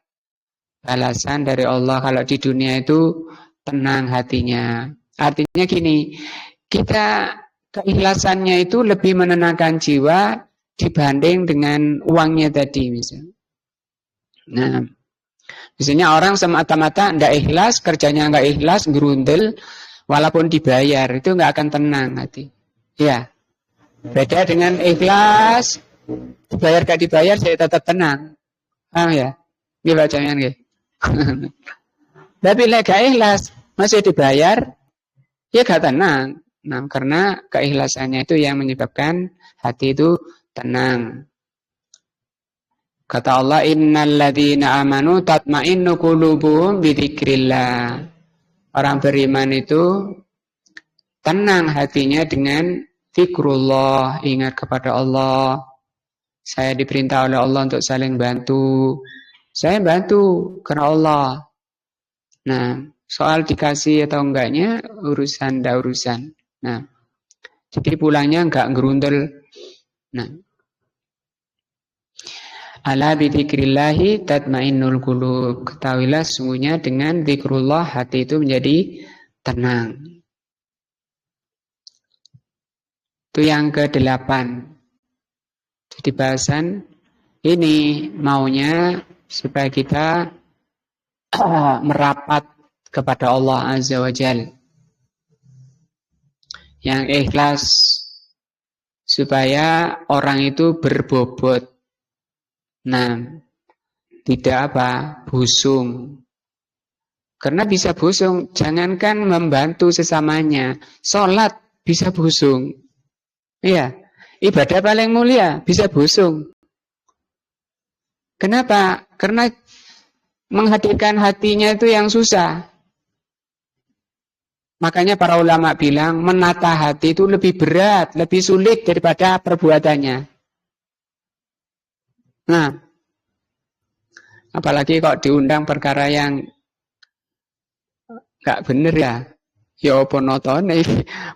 balasan dari Allah. Kalau di dunia itu tenang hatinya. Artinya gini, kita keikhlasannya itu lebih menenangkan jiwa dibanding dengan uangnya tadi misalnya. Nah, misalnya orang semata-mata tidak ikhlas, kerjanya nggak ikhlas, gerundel, walaupun dibayar itu nggak akan tenang hati. Ya, beda dengan ikhlas, dibayar gak dibayar saya tetap tenang. Paham ya? Ini bacanya nih. Tapi lek gak ikhlas masih dibayar, ya gak tenang. Nah, karena keikhlasannya itu yang menyebabkan hati itu tenang. Kata Allah, innal ladzina amanu tatma'innu qulubuhum bidzikrillah. Orang beriman itu tenang hatinya dengan zikrullah, ingat kepada Allah. Saya diperintah oleh Allah untuk saling bantu. Saya bantu karena Allah. Nah, soal dikasih atau enggaknya urusan dah urusan. Nah, jadi pulangnya enggak ngerundel. Nah, ala bidzikrillahi tatmainnul qulub. Ketahuilah sungguhnya dengan zikrullah hati itu menjadi tenang. Itu yang ke-8. Jadi bahasan ini maunya supaya kita merapat kepada Allah Azza wa Jalla. Yang ikhlas supaya orang itu berbobot. Nah, tidak busung. Karena bisa busung, jangankan membantu sesamanya, sholat bisa busung. Iya, ibadah paling mulia bisa busung. Kenapa? Karena menghadirkan hatinya itu yang susah. Makanya para ulama bilang menata hati itu lebih berat, lebih sulit daripada perbuatannya. Nah, apalagi kok diundang perkara yang gak bener ya. Ya apa notone,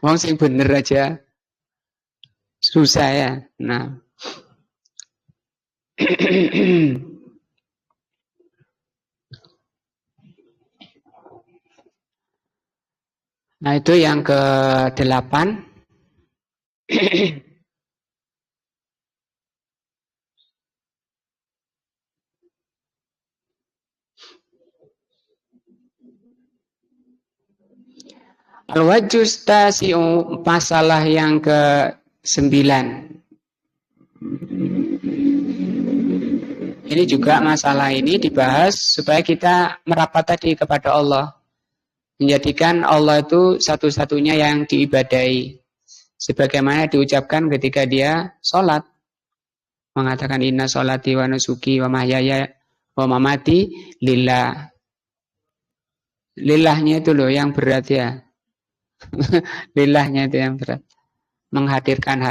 wong sing bener aja susah ya. Nah, Nah, itu yang ke-8. Al-wajjus tasi'u, masalah yang ke-9. Ini juga masalah ini dibahas supaya kita merapat tadi kepada Allah. Menjadikan Allah itu satu-satunya yang diibadahi. Sebagaimana diucapkan ketika dia sholat. Mengatakan inna sholati wa nusuki wa mahyaya wa mamati lillah. Lillahnya itu loh yang berat ya. Lillahnya itu yang berat. Menghadirkan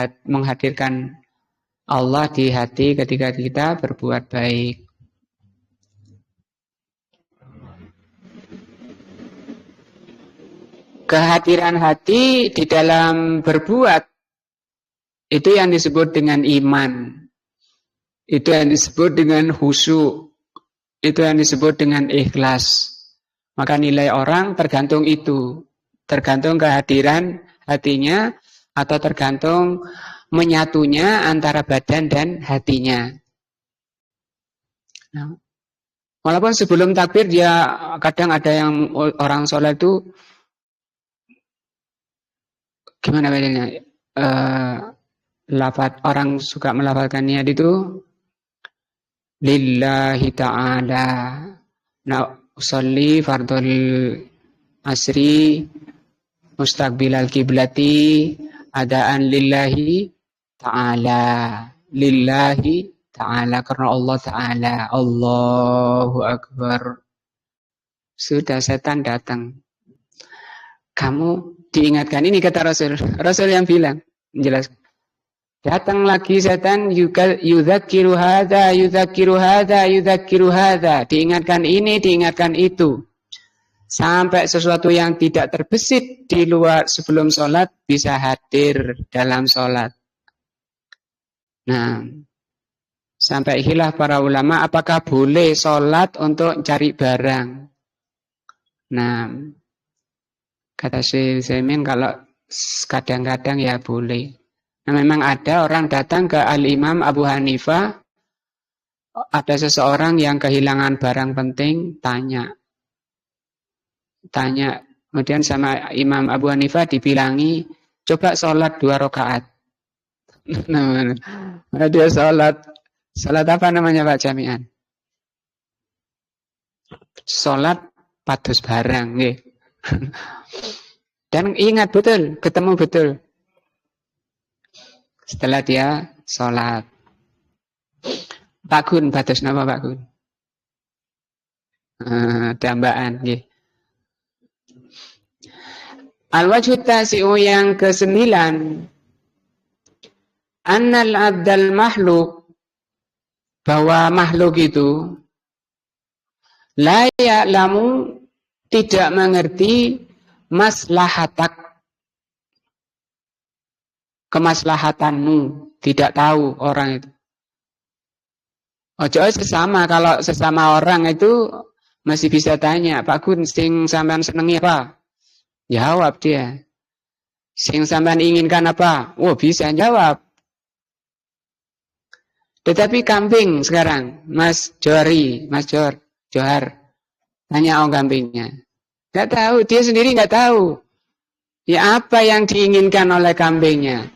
Allah di hati ketika kita berbuat baik. Kehadiran hati di dalam berbuat itu yang disebut dengan iman. Itu yang disebut dengan khusyuk. Itu yang disebut dengan ikhlas. Maka nilai orang tergantung itu. Tergantung kehadiran hatinya atau tergantung menyatunya antara badan dan hatinya. Nah, walaupun sebelum takbir dia kadang ada yang orang sholat itu gimana bedanya? Orang suka melafalkan niat itu lillahi ta'ala. Nah, usolli fardhul asri mustaqbilal kiblati adaan lillahi ta'ala. Lillahi ta'ala, karena Allah ta'ala. Allahu Akbar. Sudah setan datang. Kamu diingatkan, ini kata Rasul. Rasul yang bilang, menjelaskan. Datang lagi setan, yudzakiru hadza, yudzakiru hadza, yudzakiru hadza. Diingatkan ini, diingatkan itu. Sampai sesuatu yang tidak terbesit di luar sebelum sholat bisa hadir dalam sholat. Nah, sampai khilaf para ulama apakah boleh sholat untuk cari barang. Nah, kata Syekh Utsaimin kalau kadang-kadang ya boleh. Nah, memang ada orang datang ke Al-Imam Abu Hanifah, ada seseorang yang kehilangan barang penting, tanya, kemudian sama Imam Abu Hanifah dibilangi, coba sholat 2 rakaat. Nah, dia sholat apa namanya Pak Jami'an? Sholat pados barang, nggih. Dan ingat betul, ketemu betul. Setelah dia sholat. Pak Gun, pados napa Pak Gun? Dambaan, nggih. Al-wajhu tasi'u yang ke-9. Annal abdal makhluk, bahwa makhluk itu la ya'lamu, tidak mengerti maslahatak, kemaslahatanmu, tidak tahu orang itu. Ojo sesama, kalau sesama orang itu masih bisa tanya, Pak Gun, sing sampean senengi apa? Jawab dia. Sing sampean inginkan apa? Oh, bisa jawab. Tetapi kambing sekarang, Mas Johar, tanya kambingnya. Gak tahu, dia sendiri gak tahu. Ya apa yang diinginkan oleh kambingnya.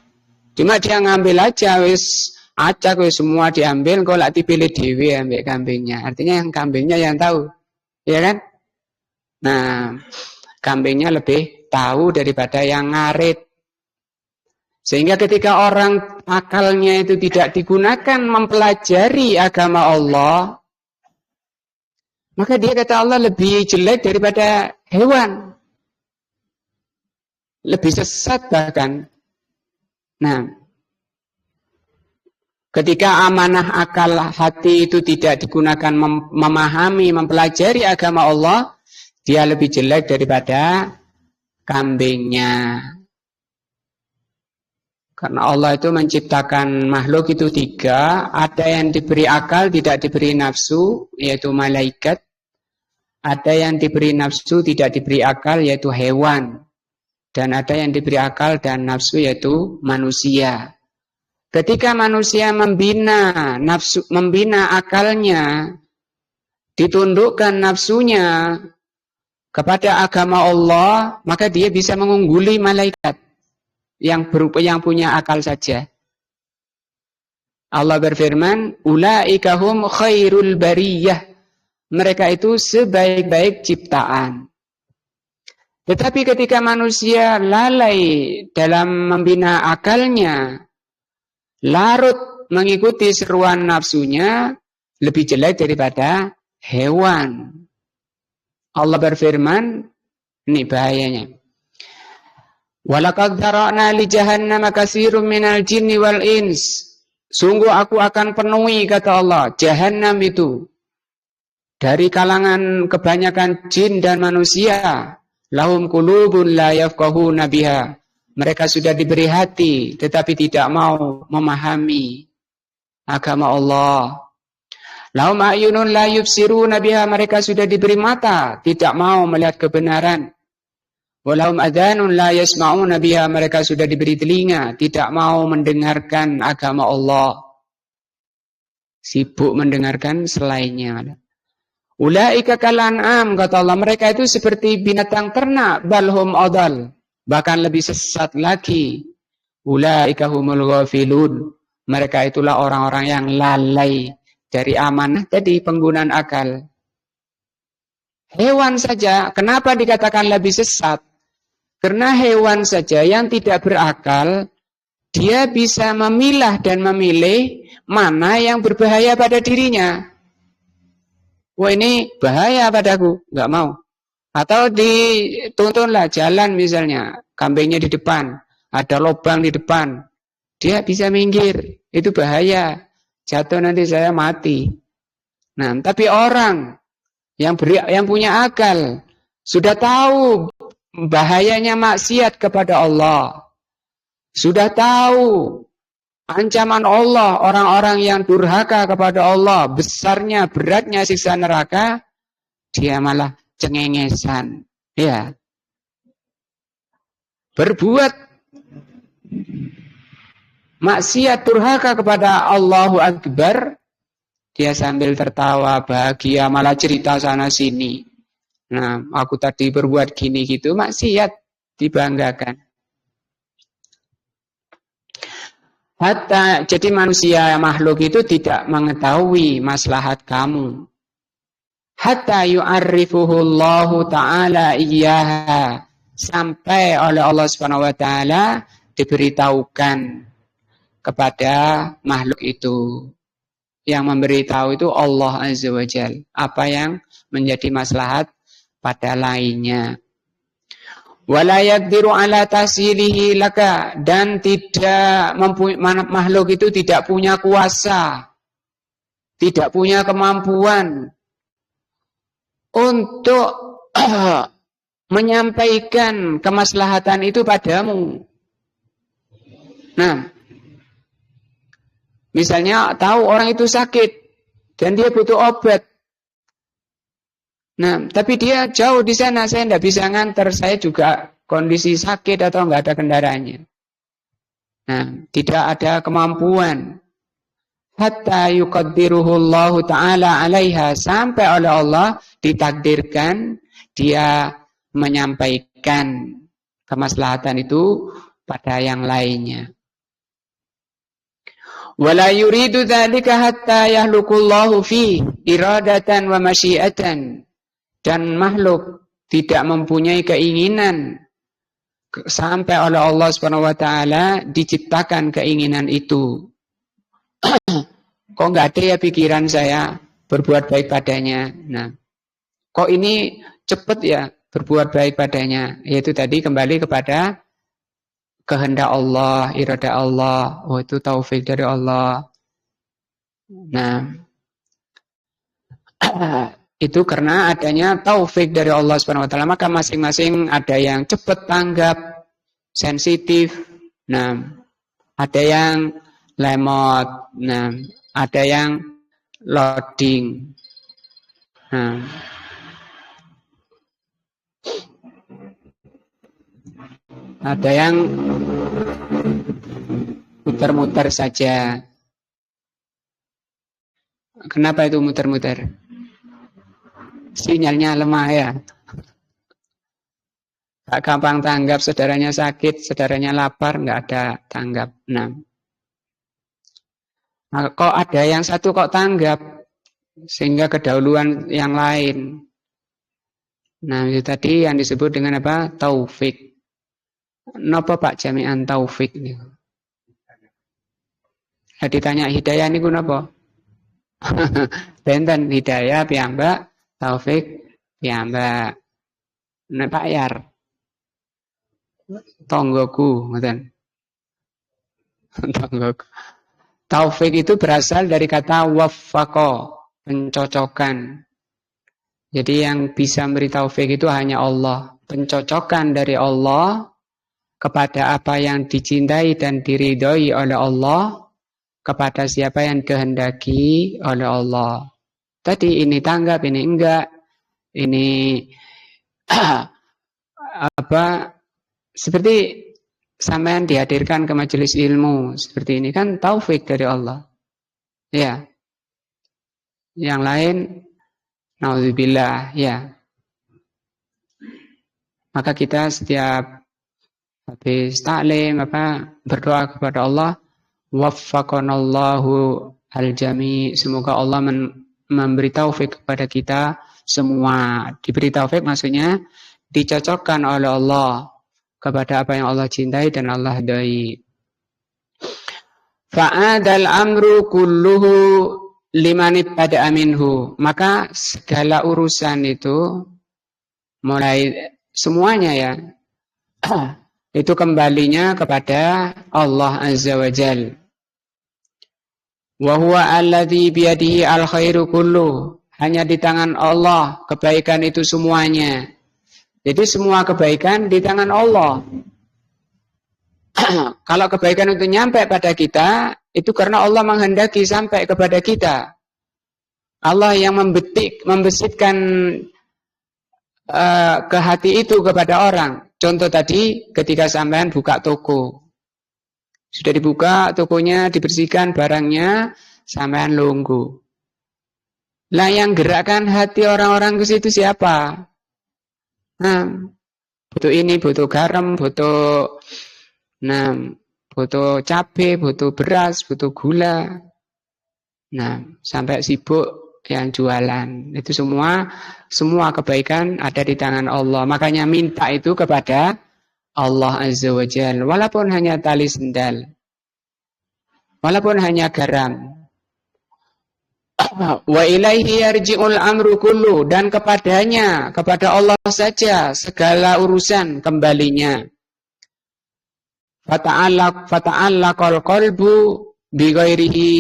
Cuma dia ngambil aja, wis acak wis semua diambil, kok lak dipilih dhewe ambek kambingnya. Artinya yang kambingnya yang tahu. Ya kan? Nah, kambingnya lebih tahu daripada yang ngarit. Sehingga ketika orang akalnya itu tidak digunakan mempelajari agama Allah, maka dia kata Allah lebih jelek daripada hewan. Lebih sesat bahkan. Nah, ketika amanah akal hati itu tidak digunakan memahami, mempelajari agama Allah, dia lebih jelek daripada kambingnya. Karena Allah itu menciptakan makhluk itu 3, ada yang diberi akal, tidak diberi nafsu, yaitu malaikat. Ada yang diberi nafsu, tidak diberi akal, yaitu hewan. dan ada yang diberi akal dan nafsu, yaitu manusia. Ketika manusia membina nafsu, membina akalnya, ditundukkan nafsunya kepada agama Allah, maka dia bisa mengungguli malaikat yang punya akal saja. Allah berfirman, ulaika hum khairul bariyah. Mereka itu sebaik-baik ciptaan. Tetapi ketika manusia lalai dalam membina akalnya, larut mengikuti seruan nafsunya, lebih jelek daripada hewan. Allah berfirman, ini bahayanya. Walaqad dzara'na li jahannama katsirun minal jinni wal ins. Sungguh aku akan penuhi, kata Allah, Jahannam itu dari kalangan kebanyakan jin dan manusia. Lahum qulubun la yafqahuna biha. Mereka sudah diberi hati tetapi tidak mau memahami agama Allah. Lahum a'yunun la yubsiruna biha. Mereka sudah diberi mata, tidak mau melihat kebenaran. Walahum adhanun la yasma'una biha. Mereka sudah diberi telinga, tidak mau mendengarkan agama Allah. Sibuk mendengarkan selainnya. Ulaika kal an'am, kata Allah, mereka itu seperti binatang ternak, balhum adal, bahkan lebih sesat lagi. Ulaika humul ghafilun. Mereka itulah orang-orang yang lalai dari amanah tadi, penggunaan akal. Hewan saja, kenapa dikatakan lebih sesat? Karena hewan saja yang tidak berakal, dia bisa memilah dan memilih mana yang berbahaya pada dirinya. Wah, ini bahaya padaku, nggak mau. Atau dituntunlah jalan misalnya, kambingnya di depan, ada lubang di depan, dia bisa minggir, itu bahaya, jatuh nanti saya mati. Nah, tapi orang yang punya akal sudah tahu bahayanya maksiat kepada Allah, sudah tahu ancaman Allah, orang-orang yang durhaka kepada Allah, besarnya, beratnya siksa neraka, dia malah cengengesan, ya, berbuat maksiat durhaka kepada Allahu Akbar, dia sambil tertawa bahagia, malah cerita sana sini. Nah, aku tadi berbuat gini gitu, maksiat dibanggakan. Hatta, jadi manusia makhluk itu tidak mengetahui maslahat kamu. Hatta yu'arrifuhullahu ta'ala iyyaha, sampai oleh Allah Subhanahu wa taala diberitahukan kepada makhluk itu. Yang memberitahu itu Allah Azza wa Jalla, apa yang menjadi maslahat pada lainnya. Wala yaqdiru ala tasilihi laka, dan tidak makhluk itu tidak punya kuasa, tidak punya kemampuan untuk menyampaikan kemaslahatan itu padamu. Nah, misalnya tahu orang itu sakit dan dia butuh obat. Nah, tapi dia jauh di sana, saya tidak bisa nganter, saya juga kondisi sakit atau nggak ada kendaraannya. Nah, tidak ada kemampuan. Hatta yuqaddiruhullahu ta'ala alaiha, sampai oleh Allah ditakdirkan dia menyampaikan kemaslahatan itu pada yang lainnya. Wala yuridu dzalika hatta yahlukullahu fi iradatan wa masyiatan. Dan makhluk tidak mempunyai keinginan sampai oleh Allah Subhanahu wa taala diciptakan keinginan itu. Kok enggak ada ya pikiran saya berbuat baik padanya. Nah, kok ini cepat ya berbuat baik padanya. Yaitu tadi kembali kepada kehendak Allah, iradah Allah. Oh, itu taufik dari Allah. Nah, itu karena adanya taufik dari Allah Subhanahu wa taala, maka masing-masing ada yang cepat tanggap, sensitif. Nah, ada yang lemot. Nah, ada yang loading. Nah, Ada yang muter-muter saja. Kenapa itu muter-muter? Sinyalnya lemah ya. Gak gampang tanggap, saudaranya sakit, saudaranya lapar, nggak ada tanggap. Nah, kok ada yang satu kok tanggap, sehingga kedahuluan yang lain. Nah, itu tadi yang disebut dengan apa? Taufik. Napa Pak jami'an taufik ini? Nah, ditanya hidayah niku napa? Benten hidayah piyambak, taufik piyambak. Nek Pak Yar, tonggoku, ngoten. Tonggoku. Taufik itu berasal dari kata waffaqo, pencocokan. Jadi yang bisa memberi taufik itu hanya Allah. Pencocokan dari Allah kepada apa yang dicintai dan diridhoi oleh Allah, kepada siapa yang kehendaki oleh Allah. Tadi ini tanggap, ini enggak. Ini apa, seperti sampean dihadirkan ke majelis ilmu seperti ini kan taufik dari Allah. Ya. Yang lain naudzubillah, ya. Maka kita setiap habis taklim berdoa kepada Allah, waffaqanallahu al-jami', semoga Allah memberi taufik kepada kita semua. Diberi taufik maksudnya dicocokkan oleh Allah kepada apa yang Allah cintai dan Allah ridhai. Fa'adal amru kulluhu liman ibtada'a minhu. Maka segala urusan itu mulai semuanya ya itu kembalinya kepada Allah Azza wa Jal. Wa huwa alladhi biyadihi al-khairu kullu. Hanya di tangan Allah kebaikan itu semuanya. Jadi semua kebaikan di tangan Allah. Kalau kebaikan itu nyampe pada kita, itu karena Allah menghendaki sampai kepada kita. Allah yang membesitkan ke hati itu kepada orang. Contoh tadi ketika sampean buka toko. Sudah dibuka tokonya, dibersihkan barangnya, sampean lungguh. Lah yang gerakkan hati orang-orang ke situ siapa? Nah, butuh ini, butuh garam, butuh cabai, butuh beras, butuh gula. Nah, sampai sibuk yang jualan. Itu semua kebaikan ada di tangan Allah. Makanya minta itu kepada Allah Azza wa Jalla. Walaupun hanya tali sendal. Walaupun hanya garam. Wa ilaihi yarji'ul amru kullu, dan kepadanya, kepada Allah saja segala urusan kembalinya. Fata'allaqal qalbu bi ghairihi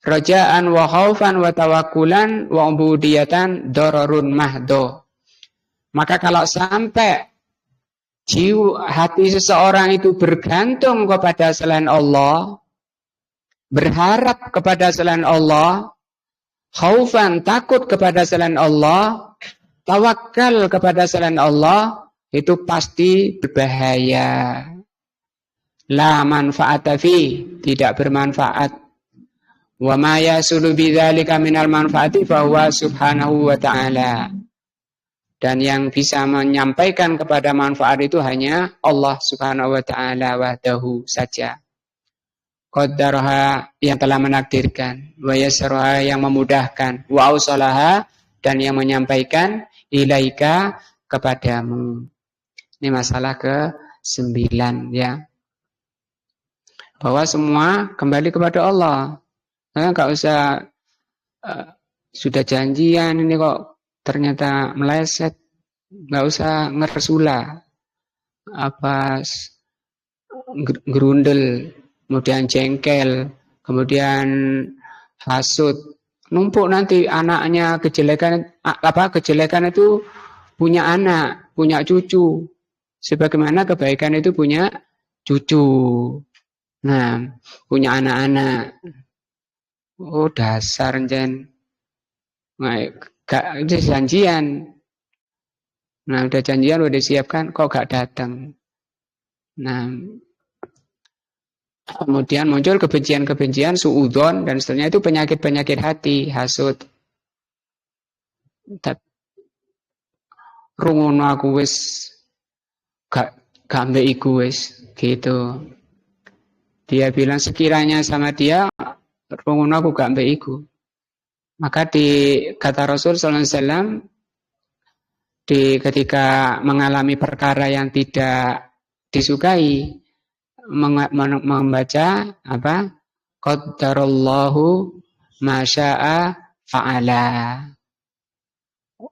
raja'an wa khaufan wa tawakkulan wa ubudiyatan dararun mahdo. Maka kalau sampai hati seseorang itu bergantung kepada selain Allah, berharap kepada selain Allah, khaufan takut kepada selain Allah, tawakal kepada selain Allah, itu pasti berbahaya. La manfaata fi, tidak bermanfaat. Wa ma yasulu bidzalika minal manfaati fa huwa subhanahu wa ta'ala. Dan yang bisa menyampaikan kepada manfaat itu hanya Allah Subhanahu wa ta'ala wahdahu saja. Qaddaraha, yang telah menakdirkan, wa yassaraha, yang memudahkan, wa ausalaha, dan yang menyampaikan, ilaika, kepadamu. Ini masalah ke-9 ya. Bahwa semua kembali kepada Allah. Nah, enggak usah sudah janjian ini kok ternyata meleset, enggak usah ngersula. Gerundel, kemudian jengkel, kemudian hasut, numpuk nanti anaknya kejelekan itu punya anak, punya cucu, sebagaimana kebaikan itu punya cucu. Nah, punya anak-anak. Oh dasar jen, gak janjian. Nah udah janjian udah disiapkan, kok gak datang. Nah, kemudian muncul kebencian-kebencian, suudzon dan seterusnya, itu penyakit-penyakit hati, hasud. Rungono aku wis gak mbek iku wis gitu. Dia bilang sekiranya sama dia rungono aku gak mbek iku. Maka di kata Rasul sallallahu alaihi wasallam, di ketika mengalami perkara yang tidak disukai, membaca apa? Qaddarallahu ma syaa fa'ala.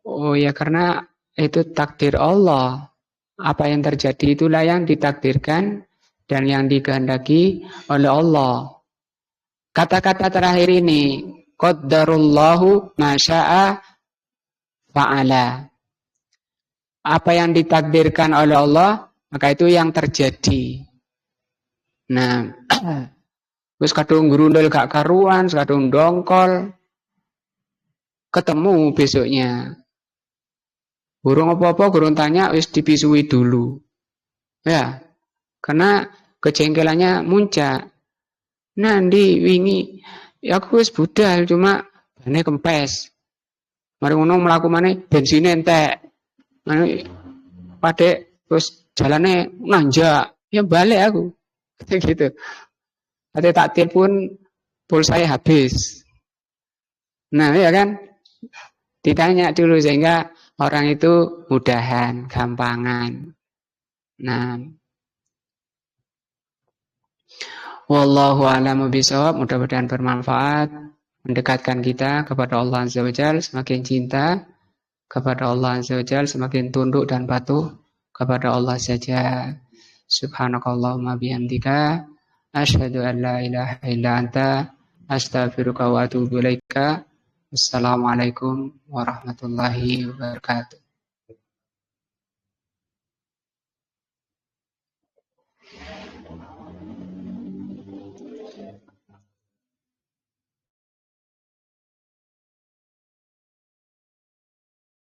Oh ya, karena itu takdir Allah. Apa yang terjadi itulah yang ditakdirkan dan yang dikehendaki oleh Allah. Kata-kata terakhir ini, qaddarallahu ma syaa fa'ala. Apa yang ditakdirkan oleh Allah, maka itu yang terjadi. Nah, terus kadung grundel gak karuan, kadung dongkol, ketemu besoknya. Burung apa-apa, burung tanya, wis dipisui dulu. Ya, karena kejengkelannya muncak. Nanti wingi, ya aku wis budal, cuma bane kempes. Mari ngono mlaku maneh bensin entek. Padek terus jalannya nanjak, ya balik aku. Gitu. Ada tak telepon, pulsanya habis. Nah, ya kan? Ditanya dulu sehingga orang itu mudahan, gampangan. Nah, wallahu a'lamu bishawab, mudah-mudahan bermanfaat, mendekatkan kita kepada Allah Azza wa Jalla, semakin cinta kepada Allah Azza wa Jalla, semakin tunduk dan patuh kepada Allah saja. Subhanakallahumma bihamdika asyhadu an la ilaha illa anta astaghfiruka wa atubu ilaika. Wassalamualaikum warahmatullahi wabarakatuh.